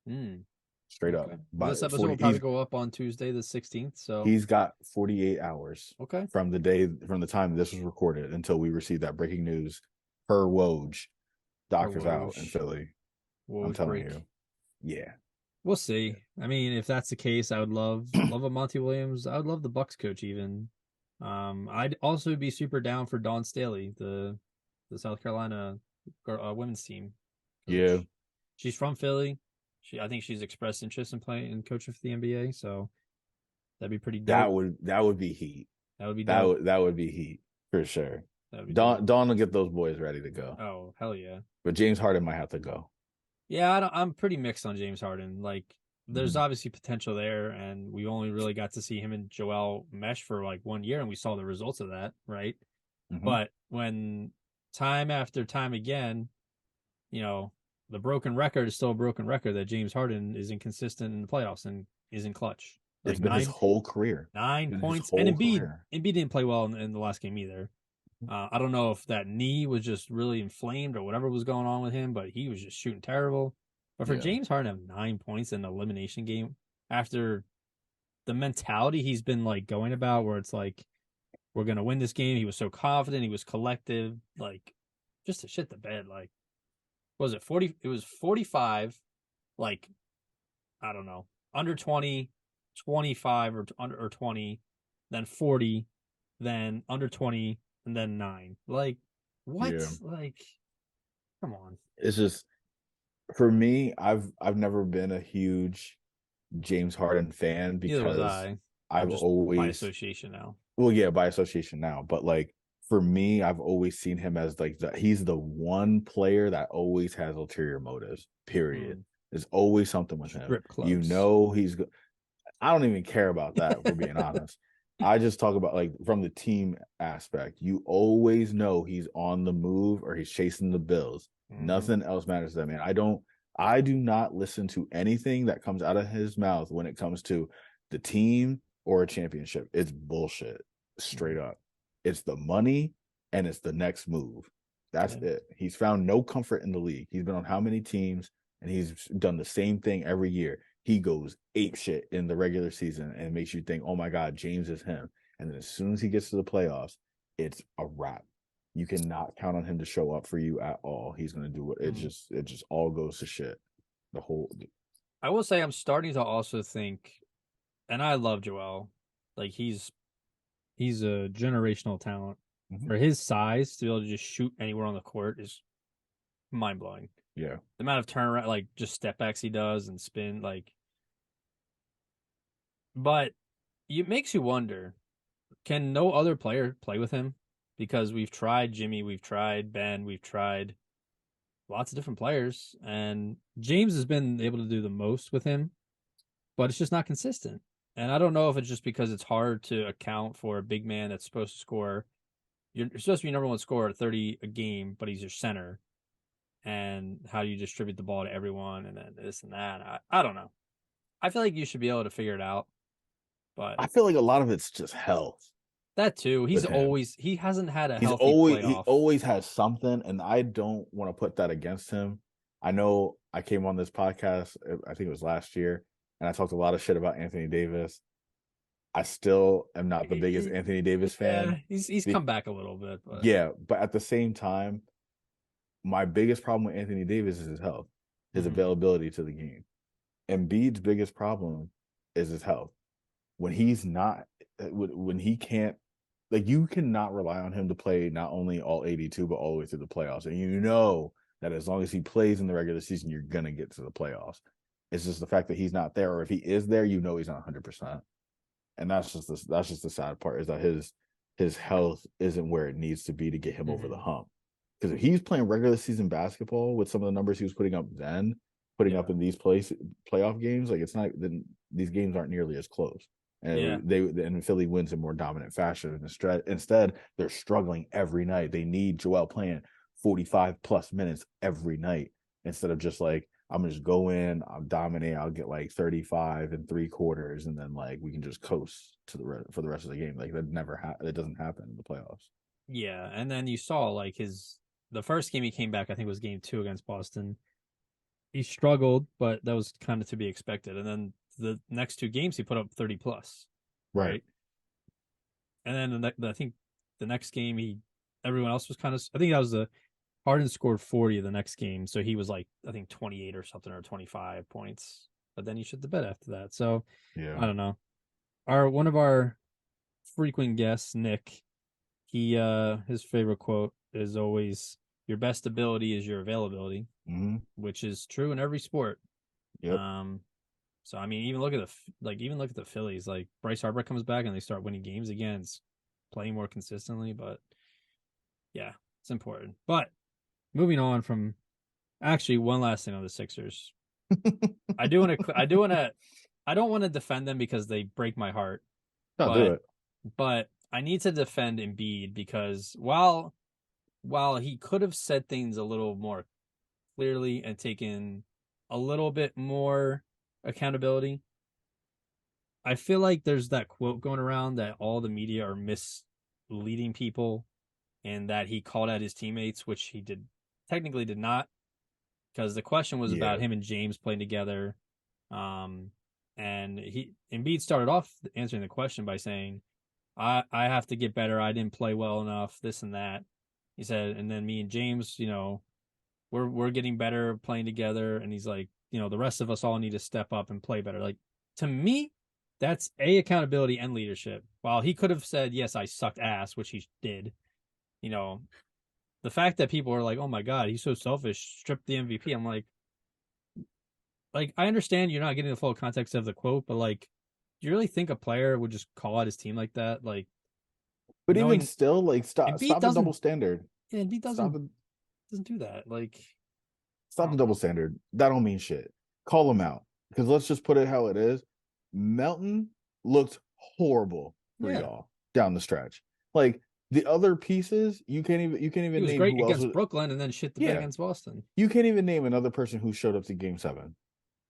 Speaker 1: Mm,
Speaker 2: Straight up.
Speaker 1: okay. Well, this
Speaker 2: By
Speaker 1: episode
Speaker 2: 40
Speaker 1: will probably go up on Tuesday the 16th. So
Speaker 2: he's got 48 hours
Speaker 1: okay.
Speaker 2: from the time this was recorded until we receive that breaking news per Woj.
Speaker 1: Or
Speaker 2: Doctor's out in
Speaker 1: Woj.
Speaker 2: Philly. I'm
Speaker 1: Woj
Speaker 2: telling you.
Speaker 1: break.
Speaker 2: Yeah.
Speaker 1: We'll see. I mean, if that's the case, I would love a Monty Williams. I would love the Bucks coach even. I'd also be super down for Dawn Staley, the South Carolina women's team
Speaker 2: Yeah.
Speaker 1: coach. She's from Philly. I think she's expressed interest in playing and coaching for the NBA. So that'd be pretty dope.
Speaker 2: That would be heat.
Speaker 1: That would be dope.
Speaker 2: That would be heat for sure.
Speaker 1: That would be dope.
Speaker 2: Dawn will get those boys ready to go.
Speaker 1: Oh hell yeah.
Speaker 2: But James Harden might have to go.
Speaker 1: Yeah, I'm pretty mixed on James Harden. Like, there's
Speaker 2: Mhm.
Speaker 1: obviously potential there, and we only really got to see him and Joel mesh for like 1 year, and we saw the results of that, right?
Speaker 2: Mhm.
Speaker 1: But when time after time again, you know, the broken record is still a broken record that James Harden is inconsistent in the playoffs and isn't clutch.
Speaker 2: It's
Speaker 1: Like
Speaker 2: been his
Speaker 1: nine
Speaker 2: whole career.
Speaker 1: nine
Speaker 2: Been his
Speaker 1: points, and
Speaker 2: whole career.
Speaker 1: Embiid didn't play well in the last game either. I don't know if that knee was just really inflamed or whatever was going on with him, but he was just shooting terrible. But for
Speaker 2: Yeah.
Speaker 1: James Harden to have 9 points in an elimination game after the mentality he's been like going about, where it's like we're gonna win this game, he was so confident, he was collective, like just to shit the bed. Like, what was it 40? It was 45, like I don't know, under 20, 25 or under or 20, then 40, then under 20, and then 9. Like, what?
Speaker 2: Yeah.
Speaker 1: Like, come on.
Speaker 2: It's just for me, I've never been a huge James Harden fan
Speaker 1: Neither was
Speaker 2: because
Speaker 1: I. I'm
Speaker 2: I've
Speaker 1: just by
Speaker 2: always,
Speaker 1: association now.
Speaker 2: well, yeah, by association now, but like for me, I've always seen him as like he's the one player that always has ulterior motives. Period.
Speaker 1: Mm.
Speaker 2: There's always something with him.
Speaker 1: Strip clubs.
Speaker 2: He's I don't even care about that, if we're being honest. I just talk about like from the team aspect. You always know he's on the move or he's chasing the Bills.
Speaker 1: Mm-hmm.
Speaker 2: Nothing else matters to that man. I do not listen to anything that comes out of his mouth when it comes to the team or a championship. It's bullshit, straight
Speaker 1: Mm-hmm.
Speaker 2: up. It's the money and it's the next move. That's
Speaker 1: Yeah.
Speaker 2: it. He's found no comfort in the league. He's been on how many teams and he's done the same thing every year. He goes ape shit in the regular season and makes you think, oh my God, James is him. And then as soon as he gets to the playoffs, it's a wrap. You cannot count on him to show up for you at all. He's gonna do what
Speaker 1: Mm.
Speaker 2: it just all goes to shit. The whole
Speaker 1: I will say I'm starting to also think, and I love Joel. Like he's a generational talent.
Speaker 2: Mhm.
Speaker 1: For his size to be able to just shoot anywhere on the court is mind blowing.
Speaker 2: Yeah.
Speaker 1: The amount of turnaround, like just step backs he does and spin, like. But it makes you wonder: can no other player play with him? Because we've tried Jimmy, we've tried Ben, we've tried lots of different players, and James has been able to do the most with him, but it's just not consistent. And I don't know if it's just because it's hard to account for a big man that's supposed to score. You're supposed to be number one scorer at 30 a game, but he's your center. And how do you distribute the ball to everyone and then this and that? I don't know. I feel like you should be able to figure it out, but
Speaker 2: I feel like a lot of it's just health
Speaker 1: that too.
Speaker 2: with him.
Speaker 1: He hasn't had a healthy
Speaker 2: He
Speaker 1: playoff.
Speaker 2: always has something, and I don't want to put that against him. I know I came on this podcast, I think it was last year, and I talked a lot of shit about Anthony Davis. I still am not the biggest Anthony Davis
Speaker 1: Yeah,
Speaker 2: fan.
Speaker 1: he's come back a little bit, but
Speaker 2: Yeah, but at the same time, my biggest problem with Anthony Davis is his health, his
Speaker 1: mm-hmm.
Speaker 2: availability to the game. Embiid's biggest problem is his health. When he's not, when he can't, like you cannot rely on him to play not only all 82, but all the way through the playoffs. And you know that as long as he plays in the regular season, you're going to get to the playoffs. It's just the fact that he's not there, or if he is there, you know he's not 100%. And that's just the sad part is that his health isn't where it needs to be to get him
Speaker 1: Mm-hmm.
Speaker 2: over the hump. Because if he's playing regular season basketball with some of the numbers he was putting up then, putting up in these playoff games, like it's not then these games aren't nearly as close. And and Philly wins in more dominant fashion. Instead, they're struggling every night. They need Joel playing 45 plus minutes every night instead of just like I'm gonna just go in, I'll dominate, I'll get like 35 and 3/4, and then like we can just coast to for the rest of the game. Like that doesn't happen in the playoffs.
Speaker 1: Yeah, and then you saw like the first game he came back, I think was game 2 against Boston. He struggled, but that was kind of to be expected. And then the next 2 games he put up 30 plus, right? And then I think the next game everyone else was kind of, I think that was Harden scored 40 the next game, so he was like I think 28 or something or 25 points. But then he shit the bed after that. So
Speaker 2: Yeah.
Speaker 1: I don't know. One of our frequent guests, Nick, his favorite quote is always your best ability is your availability, which is true in every sport.
Speaker 2: Yep.
Speaker 1: So I mean, even look at the Phillies. Like Bryce Harper comes back and they start winning games again. It's playing more consistently, but yeah, it's important. But moving on from actually one last thing on the Sixers. I don't want to defend them because they break my heart.
Speaker 2: Don't do it.
Speaker 1: But I need to defend Embiid because while he could have said things a little more clearly and taken a little bit more accountability, I feel like there's that quote going around that all the media are misleading people and that he called out his teammates, which he technically did not, because the question was about him and James playing together. And Embiid started off answering the question by saying, I have to get better. I didn't play well enough, this and that. He said, and then me and James, we're getting better playing together. And he's like, the rest of us all need to step up and play better. Like, to me, that's accountability and leadership. While he could have said, yes, I sucked ass, which he did. you know, the fact that people are like, "Oh my God, he's so selfish," stripped the MVP. I'm like I understand you're not getting the full context of the quote, but like, do you really think a player would just call out his team like that? Like
Speaker 2: But even
Speaker 1: knowing
Speaker 2: still, like
Speaker 1: Embiid
Speaker 2: stop the double
Speaker 1: doesn't,
Speaker 2: standard.
Speaker 1: yeah, Embiid
Speaker 2: Stop it.
Speaker 1: doesn't do that. Like I
Speaker 2: Stop the
Speaker 1: don't know.
Speaker 2: double standard. That don't mean shit. Call them out. Because let's just put it how it is. Melton looked horrible for
Speaker 1: Yeah,
Speaker 2: y'all down the stretch. Like the other pieces, you can't
Speaker 1: he
Speaker 2: even
Speaker 1: was
Speaker 2: name
Speaker 1: great
Speaker 2: who else
Speaker 1: against
Speaker 2: was.
Speaker 1: Brooklyn and then shit the bed
Speaker 2: Yeah,
Speaker 1: against Boston.
Speaker 2: you can't even name another person who showed up to Game 7.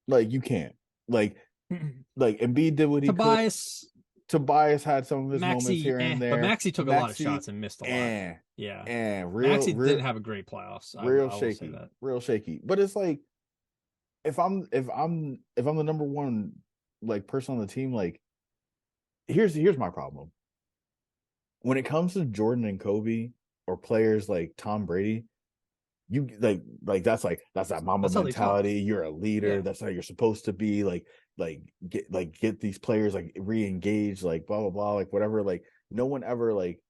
Speaker 2: Like you can't. Like Embiid did what he could.
Speaker 1: Tobias,
Speaker 2: Tobias had some of his moments
Speaker 1: Maxi,
Speaker 2: here and
Speaker 1: but
Speaker 2: there.
Speaker 1: Maxi took a lot of
Speaker 2: Maxi,
Speaker 1: shots and missed a lot.
Speaker 2: eh,
Speaker 1: Yeah,
Speaker 2: real,
Speaker 1: Maxi
Speaker 2: real,
Speaker 1: didn't have a great playoffs.
Speaker 2: real
Speaker 1: I will say
Speaker 2: shaky,
Speaker 1: that.
Speaker 2: real shaky. But it's like if I'm the number one like person on the team, like here's my problem. When it comes to Jordan and Kobe or players like Tom Brady, you that's that mama
Speaker 1: That's how they talk.
Speaker 2: mentality. You're a leader.
Speaker 1: Yeah.
Speaker 2: That's how you're supposed to be. Get these players like re-engaged, like blah blah blah, like whatever. Like no one ever like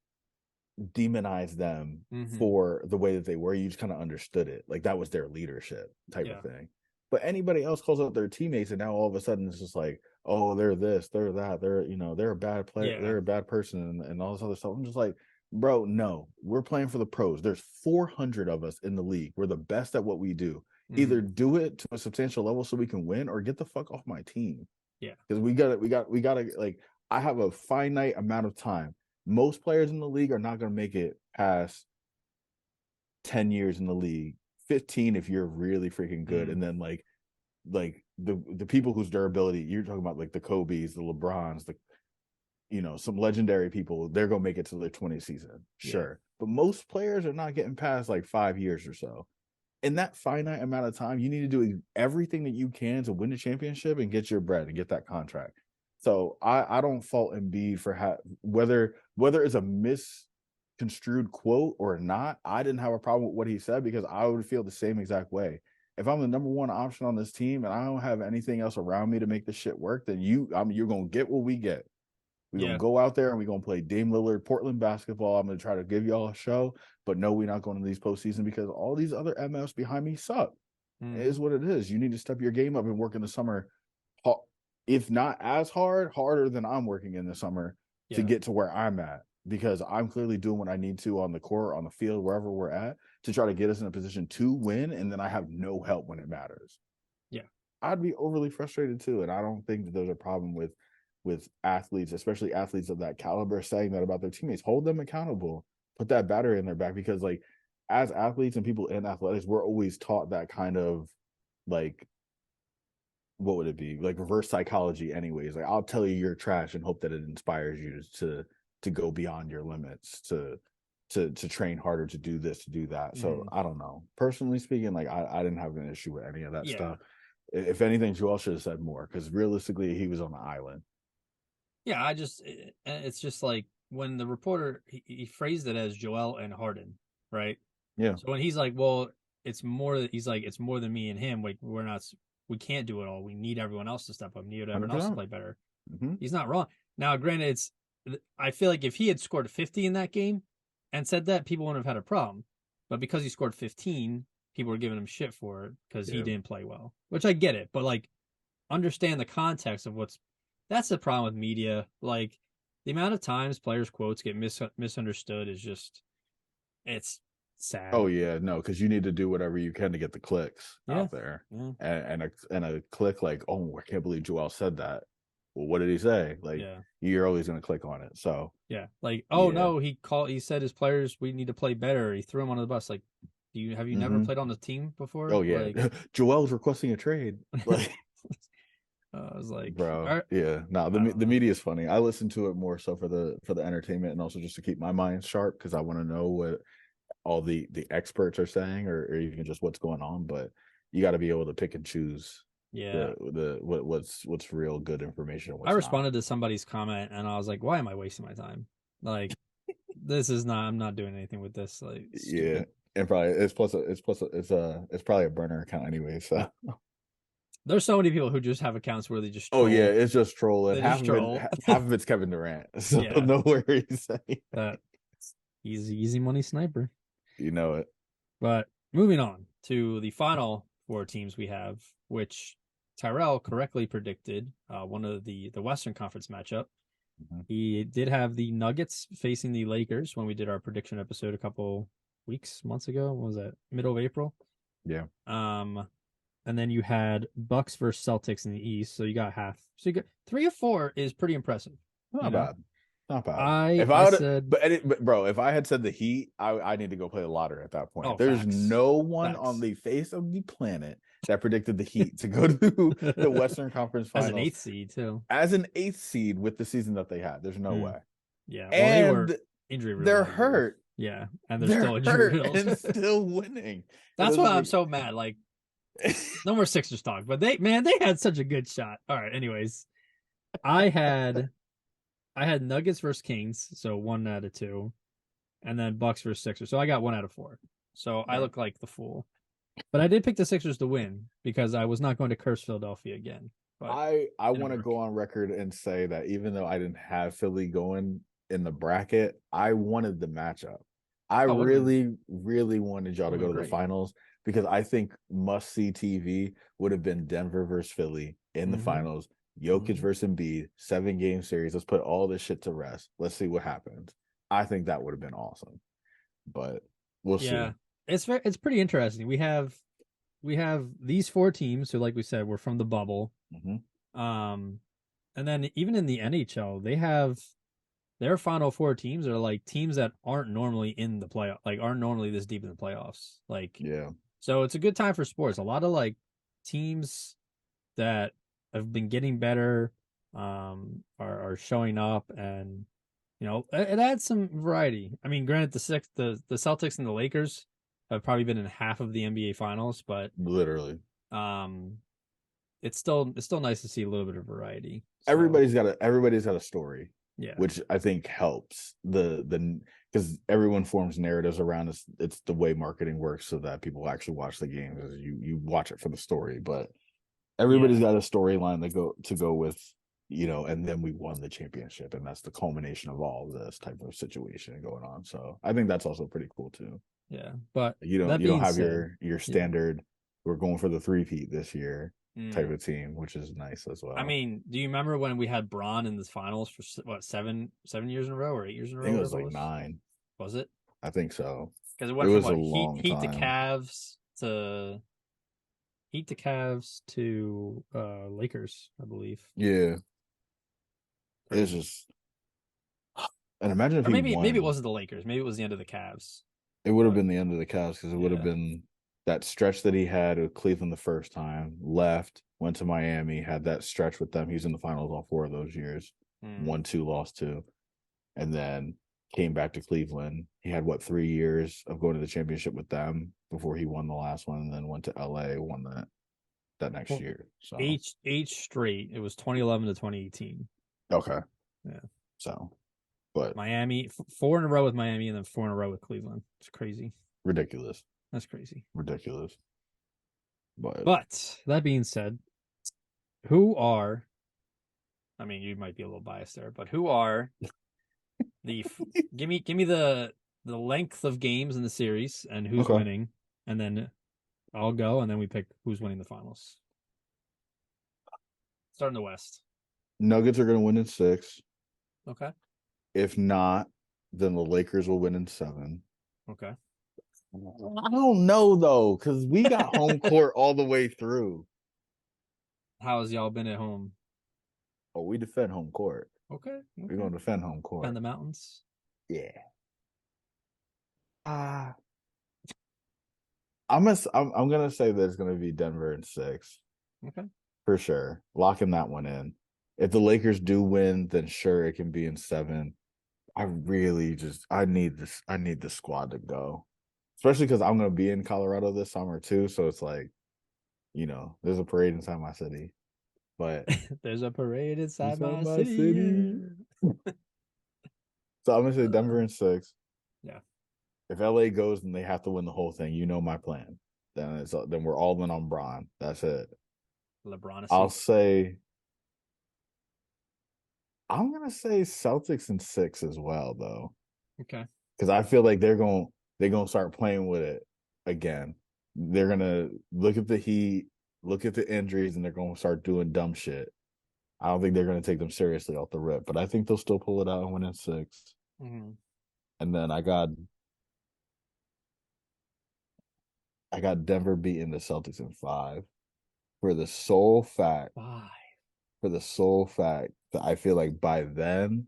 Speaker 2: demonized them
Speaker 1: Hmm.
Speaker 2: for the way that they were. You just kind of understood it. Like that was their leadership type of
Speaker 1: Yeah.
Speaker 2: thing. But anybody else calls out their teammates, and now all of a sudden it's just like, oh, they're this, they're that, they're a bad player,
Speaker 1: Yeah.
Speaker 2: they're a bad person, and all this other stuff. I'm just like, bro, no, we're playing for the pros. There's 400 of us in the league. We're the best at what we do. Either
Speaker 1: Hmm.
Speaker 2: do it to a substantial level so we can win, or get the fuck off my team.
Speaker 1: Yeah.
Speaker 2: Because we got to like. I have a finite amount of time. Most players in the league are not going to make it past 10 years in the league, 15 if you're really freaking good,
Speaker 1: Mm.
Speaker 2: and then like the people whose durability you're talking about, like the Kobe's, the LeBrons, the some legendary people, they're gonna make it to their 20th season,
Speaker 1: Yeah.
Speaker 2: sure. But most players are not getting past like 5 years or so. In that finite amount of time, you need to do everything that you can to win the championship and get your bread and get that contract. So I don't fault Embiid for whether it's a misconstrued quote or not. I didn't have a problem with what he said because I would feel the same exact way. If I'm the number one option on this team and I don't have anything else around me to make this shit work, then you're gonna get what we get. We're gonna
Speaker 1: Yeah.
Speaker 2: go out there and we're gonna play Dame Lillard, Portland basketball. I'm gonna try to give y'all a show, but no, we're not going to these postseason because all these other MFs behind me suck. It
Speaker 1: Hmm.
Speaker 2: is what it is. You need to step your game up and work in the summer, if not as harder than I'm working in the summer to
Speaker 1: Yeah.
Speaker 2: get to where I'm at. Because I'm clearly doing what I need to on the court, on the field, wherever we're at, to try to get us in a position to win. And then I have no help when it matters.
Speaker 1: Yeah.
Speaker 2: I'd be overly frustrated too. And I don't think that there's a problem with athletes, especially athletes of that caliber, saying that about their teammates. Hold them accountable. Put that battery in their back, because like as athletes and people in athletics, we're always taught that kind of like, what would it be, like reverse psychology anyways. Like I'll tell you you're trash and hope that it inspires you to go beyond your limits, to train harder, to do this, to do that. So
Speaker 1: Hmm.
Speaker 2: I don't know, personally speaking, like I didn't have an issue with any of that
Speaker 1: Yeah.
Speaker 2: stuff. If anything, Joel should have said more, because realistically he was on the island.
Speaker 1: Yeah. It's just like when the reporter, he phrased it as Joel and Harden, right?
Speaker 2: Yeah,
Speaker 1: So when he's like, well, he's like, it's more than me and him. Like, we can't do it all. We need everyone else to step up. We need everyone else to
Speaker 2: 100%.
Speaker 1: play better.
Speaker 2: Mm-hmm.
Speaker 1: He's not wrong. Now, granted, I feel like if he had scored 50 in that game and said that, people wouldn't have had a problem. But because he scored 15, people were giving him shit for it because he
Speaker 2: Yeah.
Speaker 1: didn't play well, which I get it. But like, understand the context of that's the problem with media. Like, the amount of times players' quotes get misunderstood is just, it's
Speaker 2: Oh
Speaker 1: sad.
Speaker 2: yeah, no, because you need to do whatever you can to get the clicks
Speaker 1: Yeah.
Speaker 2: out there,
Speaker 1: Yeah.
Speaker 2: and a click like, oh, I can't believe Joel said that. Well, what did he say? Like
Speaker 1: Yeah.
Speaker 2: you're always gonna click on it. So
Speaker 1: Yeah. Like, oh
Speaker 2: yeah.
Speaker 1: no, he said his players, we need to play better. He threw him under the bus. Like, have you never
Speaker 2: Mm-hmm.
Speaker 1: played on the team before?
Speaker 2: Oh yeah,
Speaker 1: Like,
Speaker 2: Joel's requesting a trade. Like,
Speaker 1: I was like, all
Speaker 2: bro,
Speaker 1: right,
Speaker 2: yeah. No,
Speaker 1: I don't
Speaker 2: the
Speaker 1: know.
Speaker 2: media is funny. I listen to it more so for the entertainment, and also just to keep my mind sharp, because I want to know what all the experts are saying, or even just what's going on. But you got to be able to pick and choose
Speaker 1: Yeah.
Speaker 2: what's real good information and
Speaker 1: I
Speaker 2: what's not.
Speaker 1: responded to somebody's comment and I was like, why am I wasting my time? Like, I'm not doing anything with this. Like,
Speaker 2: Yeah,
Speaker 1: stupid.
Speaker 2: and probably it's probably a burner account anyway. So
Speaker 1: There's so many people who just have accounts where they just
Speaker 2: oh yeah,
Speaker 1: troll.
Speaker 2: it's just trolling.
Speaker 1: They just troll.
Speaker 2: Half of it's Kevin Durant. So
Speaker 1: Yeah.
Speaker 2: no worries.
Speaker 1: That. Easy money sniper.
Speaker 2: You know it.
Speaker 1: But moving on to the final four teams we have, which Tyrell correctly predicted one of the Western Conference matchup.
Speaker 2: Mhm.
Speaker 1: He did have the Nuggets facing the Lakers when we did our prediction episode a couple months ago. What was that? Middle of April.
Speaker 2: Yeah.
Speaker 1: And then you had Bucks versus Celtics in the East, so you got half. So you got 3 of 4 is pretty impressive.
Speaker 2: Not bad. Not bad.
Speaker 1: I
Speaker 2: If I
Speaker 1: I
Speaker 2: would,
Speaker 1: said,
Speaker 2: but bro, if I had said the Heat, I need to go play the lottery at that point.
Speaker 1: oh,
Speaker 2: There's
Speaker 1: facts,
Speaker 2: no one on
Speaker 1: facts.
Speaker 2: the face of the planet that predicted the Heat to go to the Western Conference
Speaker 1: As an
Speaker 2: Finals
Speaker 1: eighth seed too.
Speaker 2: as an eighth seed with the season that they had. There's no
Speaker 1: Hmm.
Speaker 2: way.
Speaker 1: Yeah, well, they were
Speaker 2: And
Speaker 1: injury riddled,
Speaker 2: they're
Speaker 1: I believe.
Speaker 2: hurt.
Speaker 1: Yeah, and they're
Speaker 2: They're
Speaker 1: still injury
Speaker 2: hurt
Speaker 1: riddled.
Speaker 2: and still winning. It
Speaker 1: That's why
Speaker 2: doesn't
Speaker 1: I'm
Speaker 2: make
Speaker 1: so mad. Like, no more Sixers talk. But they had such a good shot. All right. Anyways, I had I had Nuggets versus Kings, so 1 out of 2, and then Bucks versus Sixers. So I got 1 out of 4. So I
Speaker 2: right.
Speaker 1: look like the fool. But I did pick the Sixers to win because I was not going to curse Philadelphia again. But
Speaker 2: I
Speaker 1: it didn't
Speaker 2: want to
Speaker 1: work.
Speaker 2: go on record and say that even though I didn't have Philly going in the bracket, I wanted the matchup. I
Speaker 1: Oh,
Speaker 2: really, really wanted y'all
Speaker 1: would
Speaker 2: to
Speaker 1: have
Speaker 2: go
Speaker 1: been
Speaker 2: to the
Speaker 1: great.
Speaker 2: finals because I think must see TV would have been Denver versus Philly in the
Speaker 1: Mm-hmm.
Speaker 2: finals. Jokic
Speaker 1: Mm-hmm.
Speaker 2: versus Embiid, 7-game series. Let's put all this shit to rest. Let's see what happens. I think that would have been awesome, but we'll see.
Speaker 1: Yeah, it's pretty interesting. We have these 4 teams who, like we said, were from the bubble.
Speaker 2: Mhm.
Speaker 1: Um, and then even in the NHL, they have their final 4 teams are like teams that aren't normally in the playoff, like aren't normally this deep in the playoffs. Like,
Speaker 2: Yeah,
Speaker 1: so it's a good time for sports. A lot of like teams that have been getting better, are showing up, and it adds some variety. I mean, granted, the Celtics and the Lakers have probably been in half of the NBA finals, but
Speaker 2: literally.
Speaker 1: um, it's still nice to see a little bit of variety. So
Speaker 2: Everybody's got a story,
Speaker 1: yeah,
Speaker 2: which I think helps the because everyone forms narratives around us. It's the way marketing works so that people actually watch the games. Is you watch it for the story, but everybody's
Speaker 1: yeah,
Speaker 2: got a storyline to go with, and then we won the championship, and that's the culmination of all of this type of situation going on. So I think that's also pretty cool too.
Speaker 1: yeah. But
Speaker 2: You don't
Speaker 1: that
Speaker 2: you don't
Speaker 1: being
Speaker 2: have
Speaker 1: said,
Speaker 2: your
Speaker 1: yeah.
Speaker 2: standard. We're going for the three-peat this year type
Speaker 1: Mm.
Speaker 2: of team, which is nice as
Speaker 1: I
Speaker 2: well.
Speaker 1: mean, do you remember when we had Braun in the finals for what, 7 years in a row or 8 years in a
Speaker 2: I
Speaker 1: row,
Speaker 2: think it was
Speaker 1: whatever it
Speaker 2: like
Speaker 1: was?
Speaker 2: 9.
Speaker 1: Was it?
Speaker 2: I think so.
Speaker 1: Because it
Speaker 2: It
Speaker 1: went from
Speaker 2: was a
Speaker 1: what, Heat
Speaker 2: long
Speaker 1: Heat to
Speaker 2: time.
Speaker 1: Cavs to Lakers, I believe.
Speaker 2: Yeah, it's
Speaker 1: Crazy.
Speaker 2: just, and imagine if
Speaker 1: Or
Speaker 2: he
Speaker 1: maybe it
Speaker 2: won,
Speaker 1: wasn't the Lakers. Maybe it was the end of the Cavs.
Speaker 2: it would have
Speaker 1: But
Speaker 2: been the end of the Cavs because it would have
Speaker 1: yeah.
Speaker 2: been that stretch that he had with Cleveland the first time, left, went to Miami, had that stretch with them. He's in the finals all 4 of those years,
Speaker 1: Hmm.
Speaker 2: won 2, lost 2, and then came back to Cleveland. He had 3 years of going to the championship with them before he won the last one, and then went to LA, won that next
Speaker 1: Well,
Speaker 2: year. So
Speaker 1: eight straight. It was 2011 to 2018.
Speaker 2: okay,
Speaker 1: Yeah.
Speaker 2: so but
Speaker 1: Miami, 4 in a row with Miami, and then 4 in a row with Cleveland. It's crazy.
Speaker 2: ridiculous,
Speaker 1: That's crazy.
Speaker 2: ridiculous. But
Speaker 1: But that being said, who are, I mean, you might be a little biased there, but who are the, give me the length of games in the series and who's
Speaker 2: okay,
Speaker 1: winning, and then I'll go, and then we pick who's winning the finals. Start in the West.
Speaker 2: Nuggets are going to win in 6.
Speaker 1: Okay.
Speaker 2: If not, then the Lakers will win in 7.
Speaker 1: Okay.
Speaker 2: I don't know though, because we got home court all the way through.
Speaker 1: How's y'all been at home?
Speaker 2: Oh, we defend home court.
Speaker 1: Okay.
Speaker 2: We're
Speaker 1: Okay.
Speaker 2: going to defend home
Speaker 1: Defend
Speaker 2: court.
Speaker 1: the mountains.
Speaker 2: Yeah. Uh, I'm gonna say there's gonna be Denver in 6
Speaker 1: Okay.
Speaker 2: for sure. Locking that one in. If the Lakers do win, then sure it can be in 7. I really just I need this. I need the squad to go, especially because I'm gonna be in Colorado this summer too. So it's like, there's a parade inside my city. But
Speaker 1: There's a parade inside
Speaker 2: inside
Speaker 1: my
Speaker 2: my city.
Speaker 1: city.
Speaker 2: So I'm gonna say
Speaker 1: Uh,
Speaker 2: Denver in 6.
Speaker 1: yeah.
Speaker 2: If LA goes, then they have to win the whole thing. You know my plan. Then we're all in on Braun. That's it. I'll
Speaker 1: LeBronacy.
Speaker 2: say I'm gonna say Celtics in 6 as well, though.
Speaker 1: Okay.
Speaker 2: because I feel like they're gonna start playing with it again. They're gonna look at the Heat, look at the injuries, and they're gonna start doing dumb shit. I don't think they're gonna take them seriously off the rip, but I think they'll still pull it out and win in six.
Speaker 1: Mhm.
Speaker 2: And then I got Denver beating the Celtics in five for the sole fact
Speaker 1: Five.
Speaker 2: that I feel like by then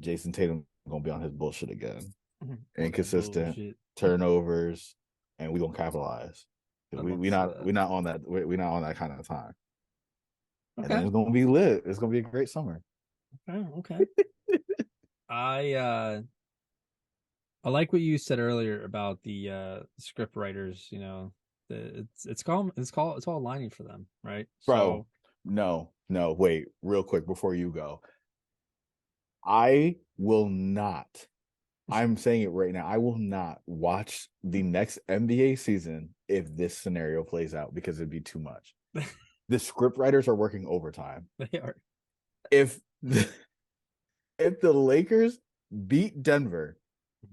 Speaker 2: Jason Tatum gonna be on his bullshit again.
Speaker 1: On that
Speaker 2: Inconsistent
Speaker 1: bullshit.
Speaker 2: turnovers, and we gonna capitalize.
Speaker 1: I'd
Speaker 2: We
Speaker 1: love to
Speaker 2: we
Speaker 1: see
Speaker 2: not
Speaker 1: that.
Speaker 2: we not on that we not on that kind of time. And then
Speaker 1: Okay.
Speaker 2: it's gonna be lit. It's gonna be a great summer.
Speaker 1: Okay. Okay. I uh I like what you said earlier about the script writers, it's all lining for them, right?
Speaker 2: Bro,
Speaker 1: So
Speaker 2: no, wait, real quick before you go. I will not, I'm saying it right now, I will not watch the next NBA season if this scenario plays out because it'd be too much. The script writers are working overtime.
Speaker 1: they are.
Speaker 2: If the, if the Lakers beat Denver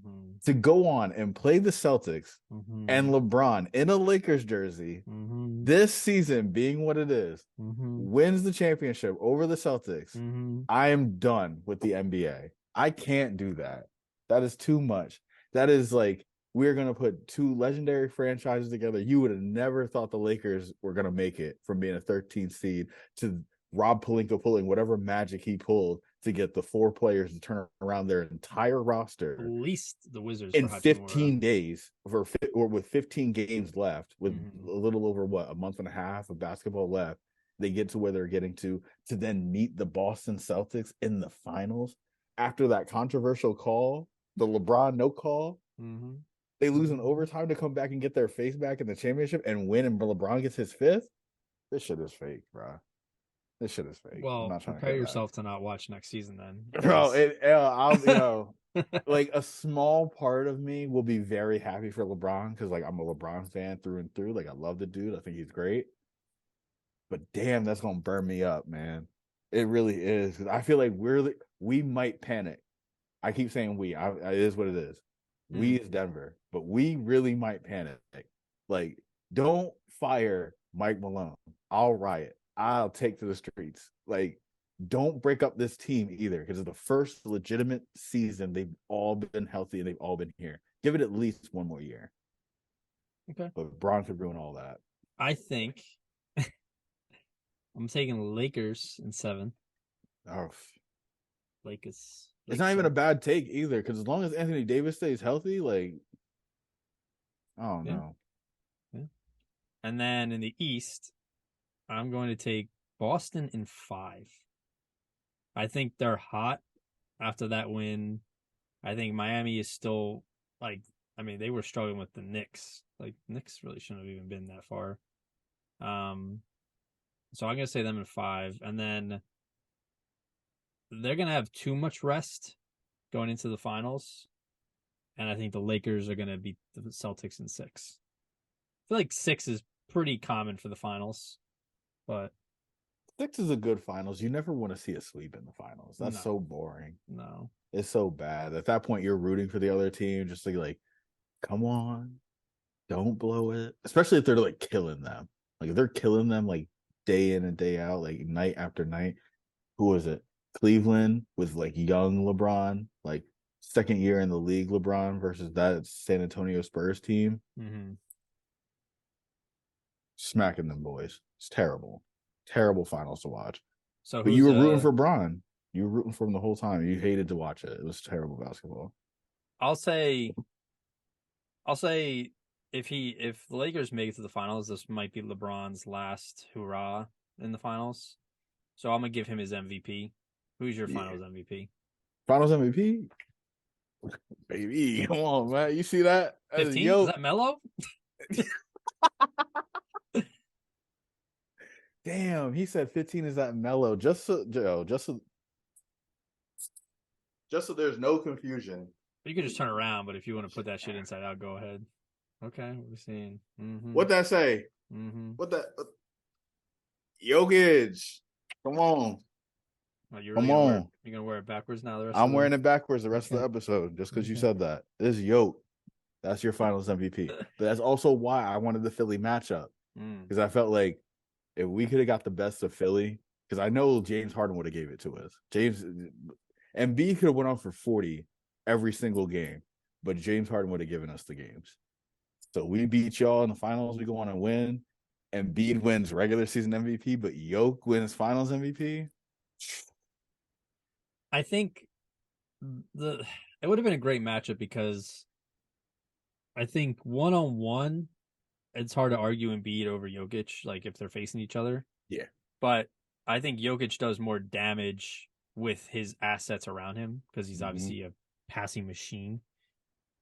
Speaker 1: Hmm.
Speaker 2: to go on and play the Celtics and
Speaker 1: Hmm.
Speaker 2: LeBron in a Lakers jersey,
Speaker 1: Hmm.
Speaker 2: this season being what it is,
Speaker 1: Hmm.
Speaker 2: wins the championship over the Celtics,
Speaker 1: Hmm.
Speaker 2: I am done with the NBA. I can't do that. That is too much. That is like we're gonna put two legendary franchises together. You would have never thought the Lakers were gonna make it from being a 13th seed to Rob Pelinka pulling whatever magic he pulled to get the four players to turn around their entire
Speaker 1: At
Speaker 2: roster
Speaker 1: least the Wizards for
Speaker 2: in
Speaker 1: Hachimura.
Speaker 2: 15 days or with 15 games left, with
Speaker 1: Hmm.
Speaker 2: a little over what, a month and a half of basketball left, they get to where they're getting to then meet the Boston Celtics in the finals after that controversial call, the LeBron no call.
Speaker 1: Hmm.
Speaker 2: They lose in
Speaker 1: Hmm.
Speaker 2: overtime to come back and get their face back in the championship and win, and LeBron gets his fifth. This shit is fake, bro. This shit is fake. I'm
Speaker 1: Well,
Speaker 2: not trying to
Speaker 1: prepare
Speaker 2: hear that,
Speaker 1: yourself to not watch next season then,
Speaker 2: bro.
Speaker 1: because
Speaker 2: I'll like a small part of me will be very happy for LeBron because like I'm a LeBron fan through and through. Like I love the dude. I think he's great. But damn, that's gonna burn me up, man. It really is because I feel like we might panic. I keep saying it is what it is. We
Speaker 1: Mm.
Speaker 2: is Denver, but we really might panic. Like, don't fire Mike Malone. I'll riot. I'll take to the streets. Like, don't break up this team either because it's the first legitimate season they've all been healthy and they've all been here. Give it at least one more year.
Speaker 1: Okay.
Speaker 2: But Braun could ruin all that.
Speaker 1: I think I'm taking Lakers in seven.
Speaker 2: Oh,
Speaker 1: Lakers.
Speaker 2: it's not even a
Speaker 1: Lakeside.
Speaker 2: bad take either because as long as Anthony Davis stays healthy, like, I don't
Speaker 1: Yeah.
Speaker 2: know.
Speaker 1: Yeah. And then in the East, I'm going to take Boston in five. I think they're hot after that win. I think Miami is still like, I mean, they were struggling with the Knicks. Like, Knicks really shouldn't have even been that far. Um, so I'm gonna say them in five, and then they're gonna have too much rest going into the finals, and I think the Lakers are gonna beat the Celtics in six. I feel like six is pretty common for the finals, but
Speaker 2: Six is a good finals. You never want to see a sweep in the finals. That's so
Speaker 1: no,
Speaker 2: boring.
Speaker 1: no.
Speaker 2: It's so bad. At that point, you're rooting for the other team, just like, come on, don't blow it. Especially if they're like killing them. Like if they're killing them like day in and day out, like night after night. Who was it? Cleveland with like young LeBron, like second year in the league LeBron versus that San Antonio Spurs team.
Speaker 1: Mm-hmm.
Speaker 2: Smacking them boys. It's terrible. Terrible finals to watch.
Speaker 1: So
Speaker 2: But you
Speaker 1: who's
Speaker 2: were rooting for Bron. You were rooting for him the whole time. You hated to watch it. It was terrible basketball.
Speaker 1: I'll say I'll say if the Lakers make it to the finals, this might be LeBron's last hurrah in the finals. So I'm gonna give him his MVP. Who's your
Speaker 2: Yeah.
Speaker 1: finals MVP?
Speaker 2: Finals MVP? Baby, come on, man. You see that?
Speaker 1: 15? Is
Speaker 2: Yo,
Speaker 1: that Melo?
Speaker 2: damn, he said 15 is that mellow. Just so there's no confusion.
Speaker 1: You could just turn around, but if you want to put that shit inside out, go ahead. Okay, we're seeing. Mm-hmm.
Speaker 2: What that say?
Speaker 1: Mm-hmm.
Speaker 2: What that Jokic. Come on.
Speaker 1: Are you really
Speaker 2: Come
Speaker 1: gonna wear it?
Speaker 2: on.
Speaker 1: You're gonna wear it backwards now the rest of
Speaker 2: I'm
Speaker 1: the
Speaker 2: wearing it backwards the rest of the
Speaker 1: okay.
Speaker 2: episode just because you
Speaker 1: Okay.
Speaker 2: said that. This is Yoke. That's your finals MVP. But that's also why I wanted the Philly matchup.
Speaker 1: Mm.
Speaker 2: Because I felt like if we could have got the best of Philly, because I know James Harden would have gave it to us. James and B could have went on for 40 every single game, but James Harden would have given us the games. So we beat y'all in the finals. We go on and win. Embiid wins regular season MVP, but Yoke wins finals MVP.
Speaker 1: I think the it would have been a great matchup because I think one on one, it's hard to argue Embiid over Jokic, like if they're facing each other.
Speaker 2: Yeah.
Speaker 1: But I think Jokic does more damage with his assets around him because he's
Speaker 2: Mm-hmm.
Speaker 1: obviously a passing machine.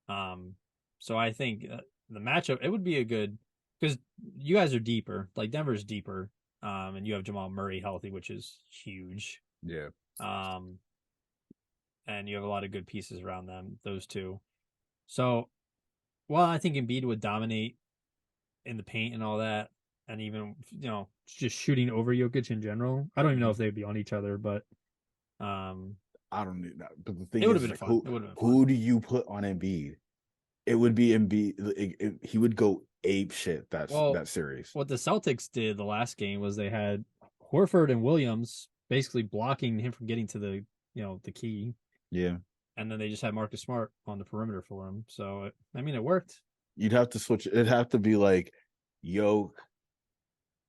Speaker 1: Um, so I think the matchup it would be a good because you guys are deeper, like Denver's deeper, and you have Jamal Murray healthy, which is huge.
Speaker 2: Yeah.
Speaker 1: Um, and you have a lot of good pieces around them, those two. So, well, I think Embiid would dominate in the paint and all that, and even just shooting over Jokic in general. I don't even know
Speaker 2: Mm-hmm.
Speaker 1: if they'd be on each other, but um,
Speaker 2: I don't know. But the thing
Speaker 1: it would have
Speaker 2: is
Speaker 1: been
Speaker 2: like
Speaker 1: fun. It would have been fun.
Speaker 2: who do you put on Embiid? It would be Embiid. He would go ape shit.
Speaker 1: Well,
Speaker 2: That series.
Speaker 1: what the Celtics did the last game was they had Horford and Williams basically blocking him from getting to the key,
Speaker 2: Yeah.
Speaker 1: and then they just had Marcus Smart on the perimeter for him. So it worked.
Speaker 2: You'd have to switch. It'd have to be like Yoke,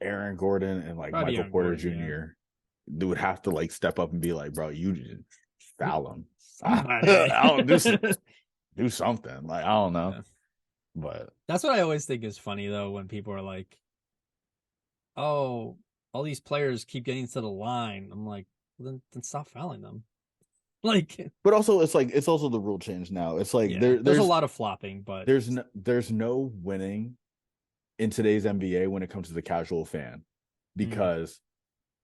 Speaker 2: Aaron Gordon, and like
Speaker 1: Probably
Speaker 2: Michael
Speaker 1: Aaron
Speaker 2: Porter
Speaker 1: Gordon, yeah.
Speaker 2: Jr. They would have to like step up and be like, bro, you didn't foul him.
Speaker 1: Somebody.
Speaker 2: I don't do something. Like I don't know.
Speaker 1: Yeah.
Speaker 2: But
Speaker 1: That's what I always think is funny though when people are like, "Oh, all these players keep getting to the line." I'm like, well, then stop fouling them. Like,
Speaker 2: also it's like it's also the rule change now. It's like
Speaker 1: yeah, there's a lot of flopping, but
Speaker 2: there's no winning in today's NBA when it comes to the casual fan
Speaker 1: mm,
Speaker 2: because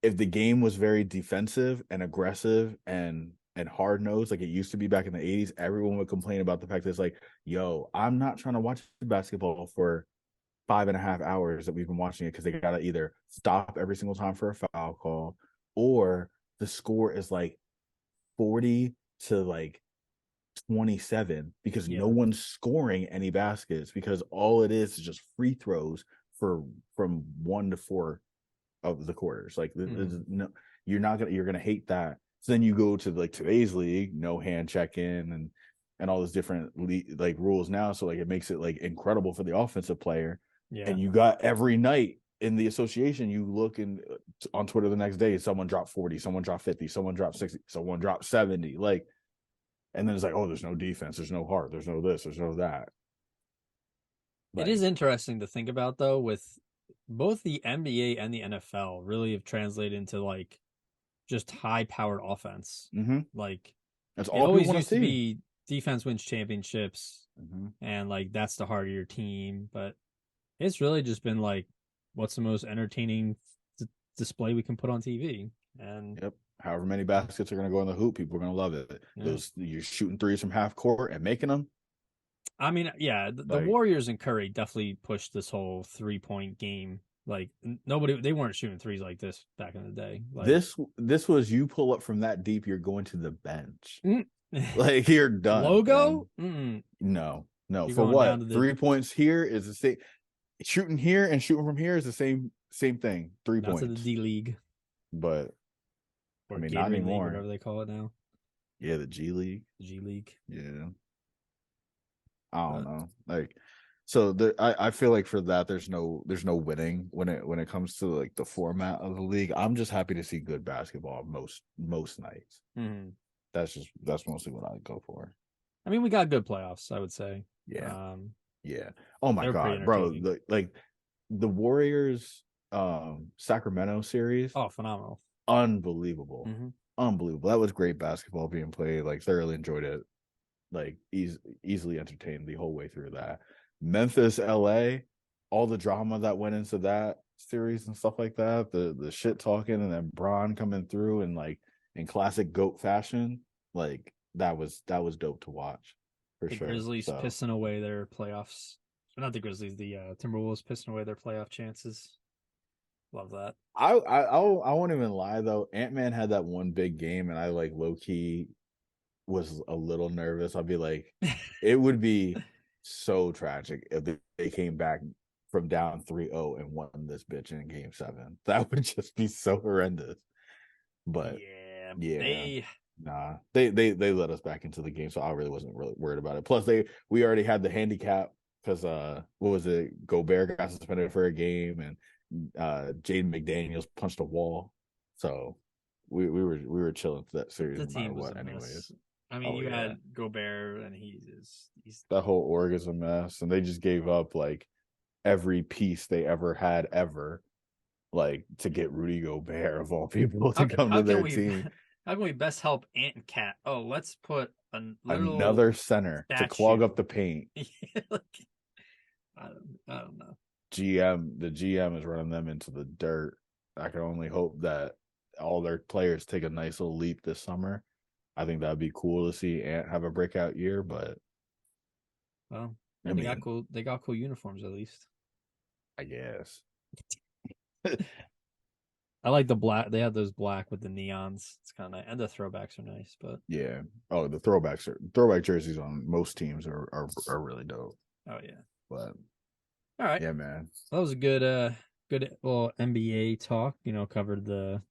Speaker 2: if the game was very defensive and aggressive and hard nosed like it used to be back in the 80s, everyone would complain about the fact that it's like, yo, I'm not trying to watch basketball for 5.5 hours that we've been watching it because they gotta either stop every single time for a foul call or the score is like 40 to like 27 because no
Speaker 1: yeah,
Speaker 2: one's scoring any baskets because all it is just free throws for from 1 to 4 of the quarters. Like no, you're gonna hate that. So then you go to like today's league, no hand check in and all those different like rules now. So like it makes it like incredible for the offensive player.
Speaker 1: yeah.
Speaker 2: And you got every night in the association, you look in on Twitter the next day, someone dropped 40, someone dropped 50, someone dropped 60, someone dropped 70. Like, and then it's like, oh, there's no defense, there's no heart, there's no this, there's no that.
Speaker 1: It
Speaker 2: Like,
Speaker 1: is interesting to think about though, with both the NBA and the NFL really have translated into like just high powered offense.
Speaker 2: mm-hmm.
Speaker 1: Like
Speaker 2: That's
Speaker 1: it
Speaker 2: all people
Speaker 1: always
Speaker 2: want to
Speaker 1: used to
Speaker 2: see.
Speaker 1: be defense wins championships
Speaker 2: Mm-hmm.
Speaker 1: and like that's the heart of your team, but it's really just been like what's the most entertaining display we can put on TV. And
Speaker 2: Yep. However many baskets are going to go in the hoop, people are going to love it.
Speaker 1: yeah.
Speaker 2: Those you're shooting threes from half court and making them.
Speaker 1: I mean, yeah, the
Speaker 2: Like
Speaker 1: Warriors and Curry definitely pushed this whole 3 point game. Like nobody, they weren't shooting threes like this back in the day. Like
Speaker 2: this was you pull up from that deep, you're going to the bench. Like you're done.
Speaker 1: Logo?
Speaker 2: No, no.
Speaker 1: You're
Speaker 2: For
Speaker 1: going down
Speaker 2: what?
Speaker 1: to the
Speaker 2: 3 points here is the same. Shooting here and shooting from here is the same thing. Three
Speaker 1: not to the
Speaker 2: points.
Speaker 1: D League
Speaker 2: But I
Speaker 1: or
Speaker 2: mean, not
Speaker 1: Gatorade League,
Speaker 2: anymore.
Speaker 1: whatever they call it now.
Speaker 2: Yeah, the G League.
Speaker 1: G League.
Speaker 2: Yeah. I don't
Speaker 1: But
Speaker 2: know. Like so I feel like for that there's no winning when it comes to like the format of the league. I'm just happy to see good basketball most nights.
Speaker 1: mm-hmm.
Speaker 2: That's mostly what I go for.
Speaker 1: I mean, we got good playoffs, I would say.
Speaker 2: Yeah. Yeah. Oh my
Speaker 1: They were pretty
Speaker 2: god, bro.
Speaker 1: entertaining.
Speaker 2: The Warriors Sacramento series,
Speaker 1: Oh, phenomenal.
Speaker 2: unbelievable.
Speaker 1: Mm-hmm.
Speaker 2: Unbelievable. That was great basketball being played. Like thoroughly enjoyed it. Like easily entertained the whole way through that. Memphis, LA, all the drama that went into that series and stuff like that, the shit talking and then Braun coming through and like in classic GOAT fashion, like that was dope to watch for
Speaker 1: The
Speaker 2: sure.
Speaker 1: Grizzlies
Speaker 2: So
Speaker 1: pissing away their playoffs. Not the Grizzlies, the Timberwolves pissing away their playoff chances. Love that.
Speaker 2: I won't even lie though. Ant-Man had that one big game, and I like low key was a little nervous. I'd be like, it would be so tragic if they came back from down 3-0 and won this bitch in game 7. That would just be so horrendous. But
Speaker 1: Yeah,
Speaker 2: yeah,
Speaker 1: they
Speaker 2: nah. They let us back into the game, so I really wasn't really worried about it. Plus we already had the handicap because what was it? Gobert got suspended for a game and Jaden McDaniels punched a wall. So we were chilling for that series
Speaker 1: the
Speaker 2: no matter
Speaker 1: team was a
Speaker 2: what,
Speaker 1: mess.
Speaker 2: anyways.
Speaker 1: I mean,
Speaker 2: Oh
Speaker 1: you
Speaker 2: yeah.
Speaker 1: had Gobert, and he's
Speaker 2: That whole org is a mess, and they just gave up like every piece they ever had ever, like to get Rudy Gobert of all people to come
Speaker 1: how
Speaker 2: to
Speaker 1: can
Speaker 2: their
Speaker 1: we
Speaker 2: team.
Speaker 1: how can we best help Ant and Cat? Oh, let's put a little
Speaker 2: Another center to clog up
Speaker 1: statue.
Speaker 2: the paint.
Speaker 1: Like, I don't know.
Speaker 2: The GM is running them into the dirt. I can only hope that all their players take a nice little leap this summer. I think that'd be cool to see Ant have a breakout year, but
Speaker 1: Well,
Speaker 2: I
Speaker 1: yeah,
Speaker 2: mean,
Speaker 1: they got cool uniforms at least.
Speaker 2: I guess.
Speaker 1: I like the black. They have those black with the neons. It's kind of nice, and the throwbacks are nice. But
Speaker 2: Yeah. Oh, the throwback jerseys on most teams are really dope.
Speaker 1: oh yeah.
Speaker 2: But
Speaker 1: All right.
Speaker 2: yeah, man.
Speaker 1: That was a good little NBA talk. Covered the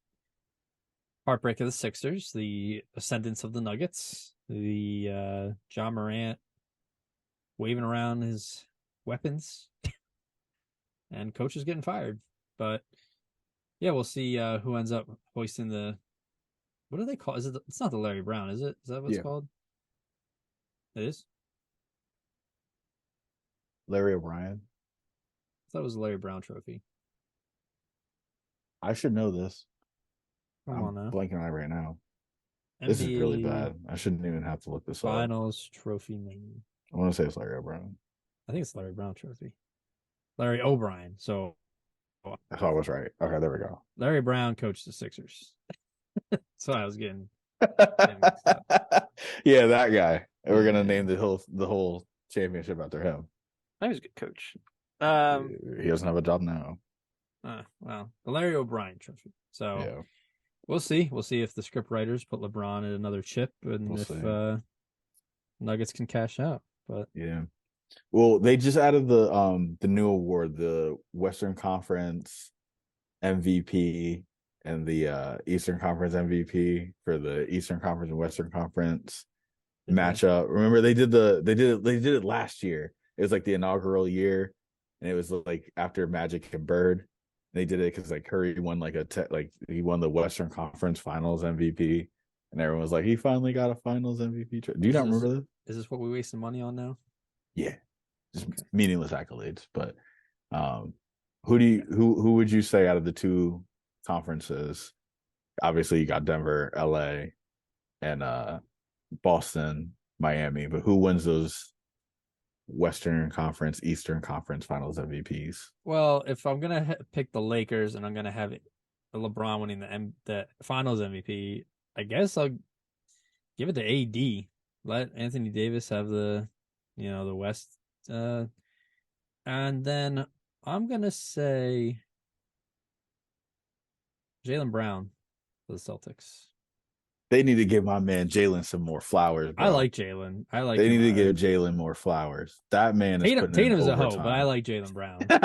Speaker 1: heartbreak of the Sixers, the ascendance of the Nuggets, the John Morant waving around his weapons, and coaches getting fired. But yeah, we'll see who ends up hoisting the. What do they call? It's not the Larry Brown, is it? Is that what it's
Speaker 2: Yeah.
Speaker 1: called? It is.
Speaker 2: Larry O'Brien.
Speaker 1: I thought it was the Larry Brown Trophy.
Speaker 2: I should know this.
Speaker 1: Come on
Speaker 2: I'm
Speaker 1: now.
Speaker 2: blanking on it right now. This is really
Speaker 1: NBA
Speaker 2: bad. I shouldn't even have to look this up.
Speaker 1: Finals Trophy name.
Speaker 2: I want to say it's Larry O'Brien.
Speaker 1: I think it's Larry Brown Trophy. Larry O'Brien. So
Speaker 2: I thought I was right. Okay, there we go.
Speaker 1: Larry Brown coached the Sixers. So I was getting mixed up.
Speaker 2: Yeah, that guy. We're gonna
Speaker 1: Yeah.
Speaker 2: name the whole championship after him.
Speaker 1: He was a good coach.
Speaker 2: He doesn't have a job now.
Speaker 1: Well, the Larry O'Brien Trophy. So
Speaker 2: Yeah,
Speaker 1: we'll see. We'll see if the script writers put LeBron in another chip and
Speaker 2: we'll
Speaker 1: if
Speaker 2: see.
Speaker 1: Nuggets can cash out. But
Speaker 2: Yeah. Well, they just added the new award, the Western Conference MVP and the Eastern Conference MVP for the Eastern Conference and Western Conference
Speaker 1: did they?
Speaker 2: matchup. Remember they did it last year. It was like the inaugural year, and it was like after Magic and Bird. They did it because like Curry won like he won the Western Conference Finals MVP, and everyone was like he finally got a Finals MVP. Do you
Speaker 1: Is
Speaker 2: not
Speaker 1: this
Speaker 2: remember this?
Speaker 1: is this what we wasting money on now?
Speaker 2: Yeah, just
Speaker 1: Okay.
Speaker 2: meaningless accolades. But who would you say out of the two conferences? Obviously, you got Denver, LA, and Boston, Miami. But who wins those Western Conference, Eastern Conference Finals MVPs?
Speaker 1: Well, if I'm gonna pick the Lakers and I'm gonna have LeBron winning the Finals MVP, I guess I'll give it to AD. Let Anthony Davis have the West. Uh, and then I'm gonna say Jaylen Brown for the Celtics.
Speaker 2: They need to give my man Jalen some more flowers,
Speaker 1: I
Speaker 2: bro.
Speaker 1: like Jalen. I like
Speaker 2: They
Speaker 1: him.
Speaker 2: need to give Jalen more flowers. That man is putting in
Speaker 1: Tatum's a hoe, but I
Speaker 2: overtime.
Speaker 1: like Jaylen Brown.
Speaker 2: and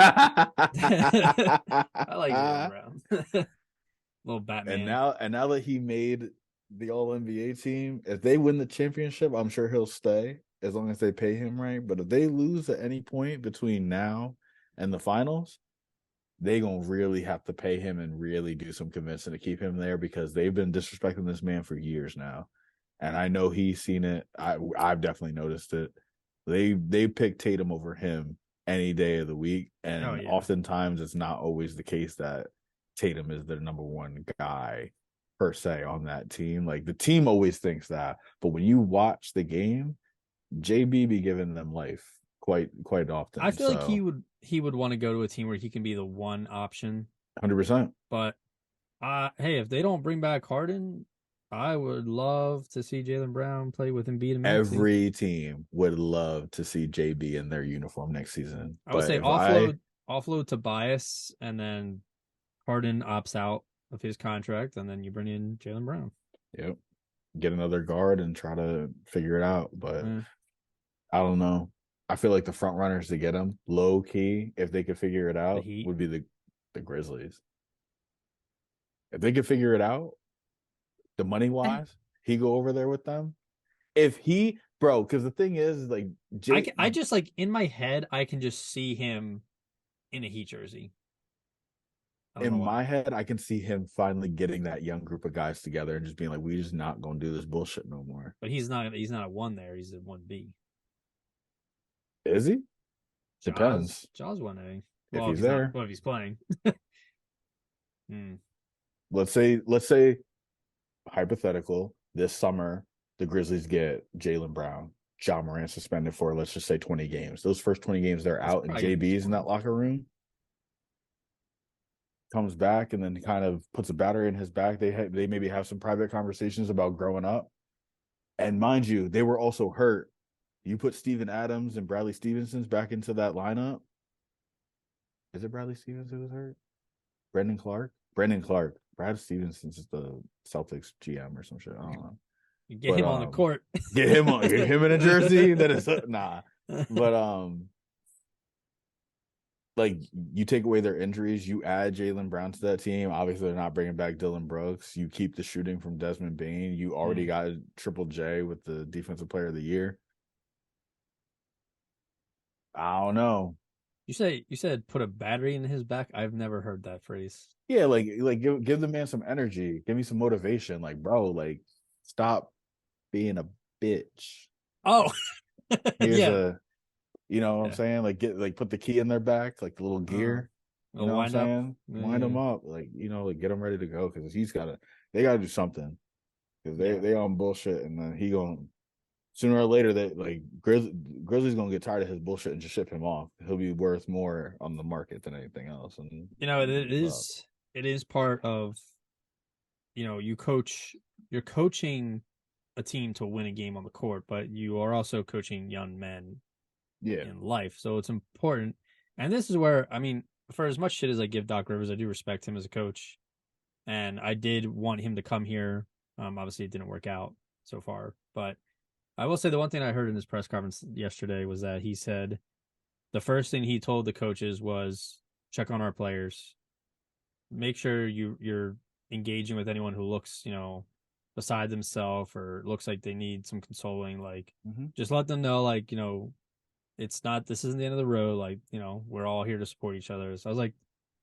Speaker 1: I like Jaylen Brown. Little Batman.
Speaker 2: now that he made the All NBA team, if they win the championship, I'm sure he'll stay as long as they pay him right. But if they lose at any point between now and the finals, they gonna really have to pay him and really do some convincing to keep him there because they've been disrespecting this man for years now. And I know he's seen it. I've definitely noticed it. They pick Tatum over him any day of the week,
Speaker 1: Oh
Speaker 2: and
Speaker 1: yeah.
Speaker 2: oftentimes it's not always the case that Tatum is their number one guy per se on that team. Like the team always thinks that, but when you watch the game, JB be giving them life quite
Speaker 1: I
Speaker 2: often.
Speaker 1: feel like he
Speaker 2: So
Speaker 1: would he would want to go to a team where he can be the one option.
Speaker 2: 100%.
Speaker 1: But hey, if they don't bring back Harden, I would love to see Jaylen Brown play with Embiid and Maxey.
Speaker 2: Every team would love to see JB in their uniform next season.
Speaker 1: I would
Speaker 2: But
Speaker 1: say
Speaker 2: if I
Speaker 1: offload Tobias and then Harden opts out of his contract, and then you bring in Jaylen Brown.
Speaker 2: Yep. Get another guard and try to figure it out. But
Speaker 1: Yeah.
Speaker 2: I don't know. I feel like the front runners to get him low key, if they could figure it
Speaker 1: The
Speaker 2: out,
Speaker 1: Heat.
Speaker 2: would be the Grizzlies. If they could figure it out, the money wise, he go over there with them. If he, bro, because the thing is, like,
Speaker 1: I just like in my head, I can just see him in a Heat jersey. I don't know
Speaker 2: in
Speaker 1: why,
Speaker 2: my head, I can see him finally getting that young group of guys together and just being like, we just not gonna do this bullshit no more.
Speaker 1: but he's not. He's not a one there. He's a 1B.
Speaker 2: Is he?
Speaker 1: Jaws,
Speaker 2: Depends
Speaker 1: Jaws 1A.
Speaker 2: if
Speaker 1: Well, if
Speaker 2: he's
Speaker 1: he's not,
Speaker 2: there.
Speaker 1: well, if he's playing. Hmm.
Speaker 2: Let's say hypothetical, this summer the Grizzlies get Jaylen Brown, John Morant suspended for, let's just say, 20 games. Those first 20 games they're
Speaker 1: It's
Speaker 2: out, and
Speaker 1: probably gonna be
Speaker 2: JB's in
Speaker 1: 20.
Speaker 2: that locker room. Comes back and then kind of puts a battery in his back. They maybe have some private conversations about growing up. And mind you, they were also hurt. You put Steven Adams and Bradley Stevenson's back into that lineup. Is it Bradley Stevens who was hurt? Brendan Clark? Brendan Clark. Brad Stevenson's is the Celtics GM or some shit. I don't know.
Speaker 1: You get
Speaker 2: But
Speaker 1: him on the court.
Speaker 2: get him in a jersey. That is nah. But like, you take away their injuries, you add Jaylen Brown to that team. Obviously, they're not bringing back Dylan Brooks. You keep the shooting from Desmond Bane. You already got Triple J with the Defensive Player of the Year. I don't know.
Speaker 1: You said put a battery in his back. I've never heard that phrase.
Speaker 2: Yeah, like give the man some energy. Give me some motivation. Like, bro, like, stop being a bitch.
Speaker 1: Oh,
Speaker 2: Here's
Speaker 1: yeah.
Speaker 2: you know what I'm saying? Like, put the key in their back, like the little gear. You know what I'm saying? Wind them up, like, like, get them ready to go, because they gotta do something, because they on bullshit, and then he going sooner or later that, like, Grizzlies gonna get tired of his bullshit and just ship him off. He'll be worth more on the market than anything else, and
Speaker 1: it is part of you're coaching a team to win a game on the court, but you are also coaching young men in life. So it's important. And this is where, I mean, for as much shit as I give Doc Rivers, I do respect him as a coach. And I did want him to come here. Obviously, it didn't work out so far. But I will say the one thing I heard in his press conference yesterday was that he said the first thing he told the coaches was check on our players. Make sure you're engaging with anyone who looks, beside themselves or looks like they need some consoling. Like, just let them know, like, this isn't the end of the road. Like, we're all here to support each other. So I was like,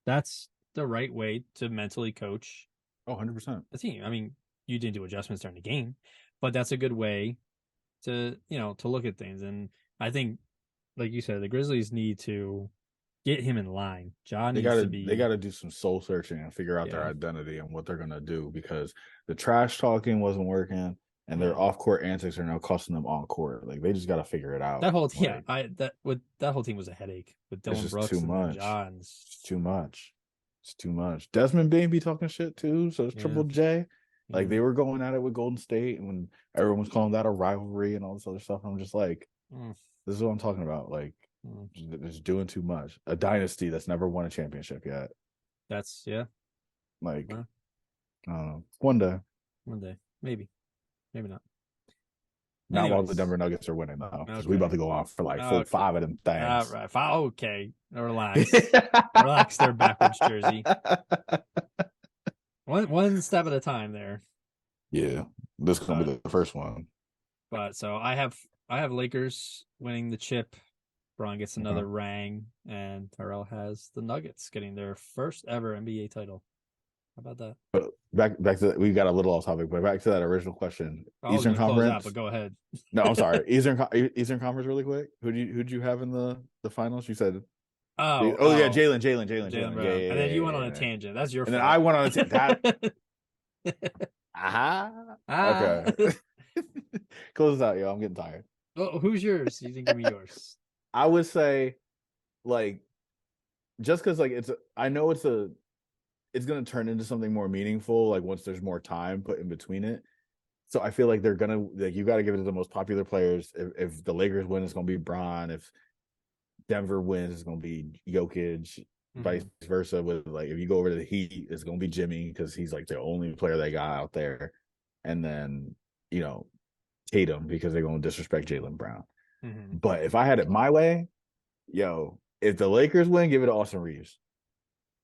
Speaker 1: that's the right way to mentally coach.
Speaker 2: Oh, 100%.
Speaker 1: The team. I mean, you didn't do adjustments during the game, but that's a good way to look at things. And I think, like you said, the Grizzlies need to get him in line. John
Speaker 2: They
Speaker 1: needs
Speaker 2: gotta
Speaker 1: to be.
Speaker 2: they gotta do some soul searching and figure out their identity and what they're gonna do, because the trash talking wasn't working, and their off court antics are now costing them on court. Like, they just gotta figure it out.
Speaker 1: That whole that whole team was a headache with Dylan Brooks and Johns.
Speaker 2: It's too much. It's too much. Desmond Bane be talking shit too. So it's Triple J. Like, they were going at it with Golden State, and when everyone was calling that a rivalry and all this other stuff, I'm just like, this is what I'm talking about. Like, just doing too much. A dynasty that's never won a championship yet.
Speaker 1: That's
Speaker 2: like, I don't know. One
Speaker 1: day, maybe not.
Speaker 2: Not while the Denver Nuggets are winning, though, because we about to go on for like 5 of them things.
Speaker 1: All right, okay, relax, relax there, backwards jersey. One step at a time there.
Speaker 2: Yeah, this is gonna be the first one.
Speaker 1: But so I have Lakers winning the chip. Braun gets another ring, and Tyrell has the Nuggets getting their first ever NBA title. How about that?
Speaker 2: But back to that, we got a little off topic, but back to that original question.
Speaker 1: Eastern Conference. But go ahead.
Speaker 2: No, I'm sorry. Eastern Conference, really quick. Who'd you have in the finals? You said. Yeah, Jaylen.
Speaker 1: Brown. And then you went on a tangent. That's your fault.
Speaker 2: And then I went on a tangent. Okay. Close this out, yo. I'm getting tired.
Speaker 1: Oh, who's yours? You can give me yours.
Speaker 2: I would say, like, just because, like, I know it's going to turn into something more meaningful, like, once there's more time put in between it. So I feel like they're gonna, like, you got to give it to the most popular players. If the Lakers win, it's going to be Bron. If Denver wins, it's going to be Jokic. Vice versa with like if you go over to the Heat, it's gonna be Jimmy because he's like the only player they got out there, and then Tatum because they're gonna disrespect Jaylen Brown. But if I had it my way, if the Lakers win, give it to Austin Reeves.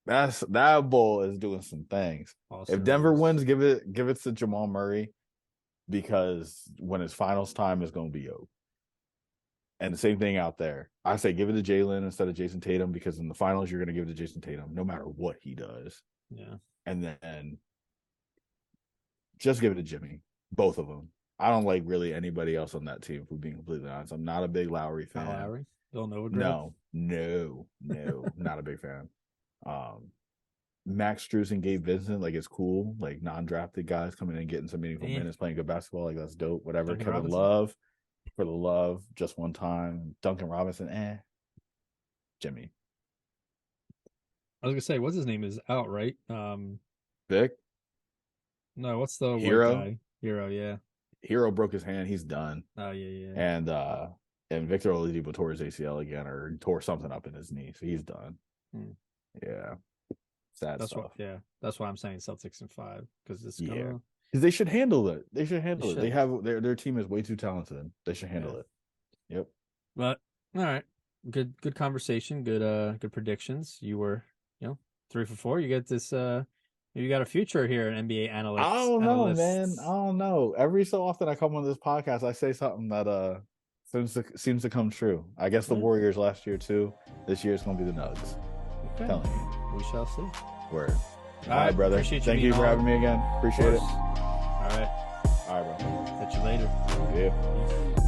Speaker 2: That bull is doing some things. If Denver wins, give it to Jamal Murray because when it's finals time, it's gonna be yo. And the same thing out there. I say give it to Jaylen instead of Jason Tatum because in the finals you're gonna give it to Jason Tatum no matter what he does.
Speaker 1: Yeah.
Speaker 2: And then just give it to Jimmy, both of them. I don't like really anybody else on that team, if we're being completely honest. I'm not a big Lowry fan.
Speaker 1: Lowry? Villanova
Speaker 2: grad? No, not a big fan. Max Strus and Gabe Vincent, like it's cool. Like non-drafted guys coming in and getting some meaningful minutes, playing good basketball, like that's dope. Whatever.
Speaker 1: Duncan
Speaker 2: Kevin
Speaker 1: Robinson.
Speaker 2: Love for the love, just one time. Duncan Robinson, Jimmy.
Speaker 1: I was gonna say, what's his name is out, right?
Speaker 2: Vic.
Speaker 1: No, what's the
Speaker 2: Hero?
Speaker 1: white guy? Hero, yeah.
Speaker 2: Hero broke his hand. He's done.
Speaker 1: Oh yeah.
Speaker 2: And Victor Oladipo tore his ACL again, or tore something up in his knee, so he's done. Yeah, sad stuff.
Speaker 1: That's why I'm saying Celtics in 5 because it's
Speaker 2: because they should handle it. They should handle it. They have their team is way too talented. They should handle it. Yep.
Speaker 1: But all right, good conversation. Good predictions. You were 3 for 4. You get this. You got a future here, an NBA analyst.
Speaker 2: I don't know, man. I don't know. Every so often I come on this podcast, I say something that seems to come true. I guess the Warriors last year too. This year it's gonna be the Nuggets.
Speaker 1: Okay.
Speaker 2: Telling you.
Speaker 1: We shall see.
Speaker 2: Word. All right, brother. Thank you for having me again. Appreciate it.
Speaker 1: All right.
Speaker 2: All right, bro.
Speaker 1: Catch you later.
Speaker 2: Yeah.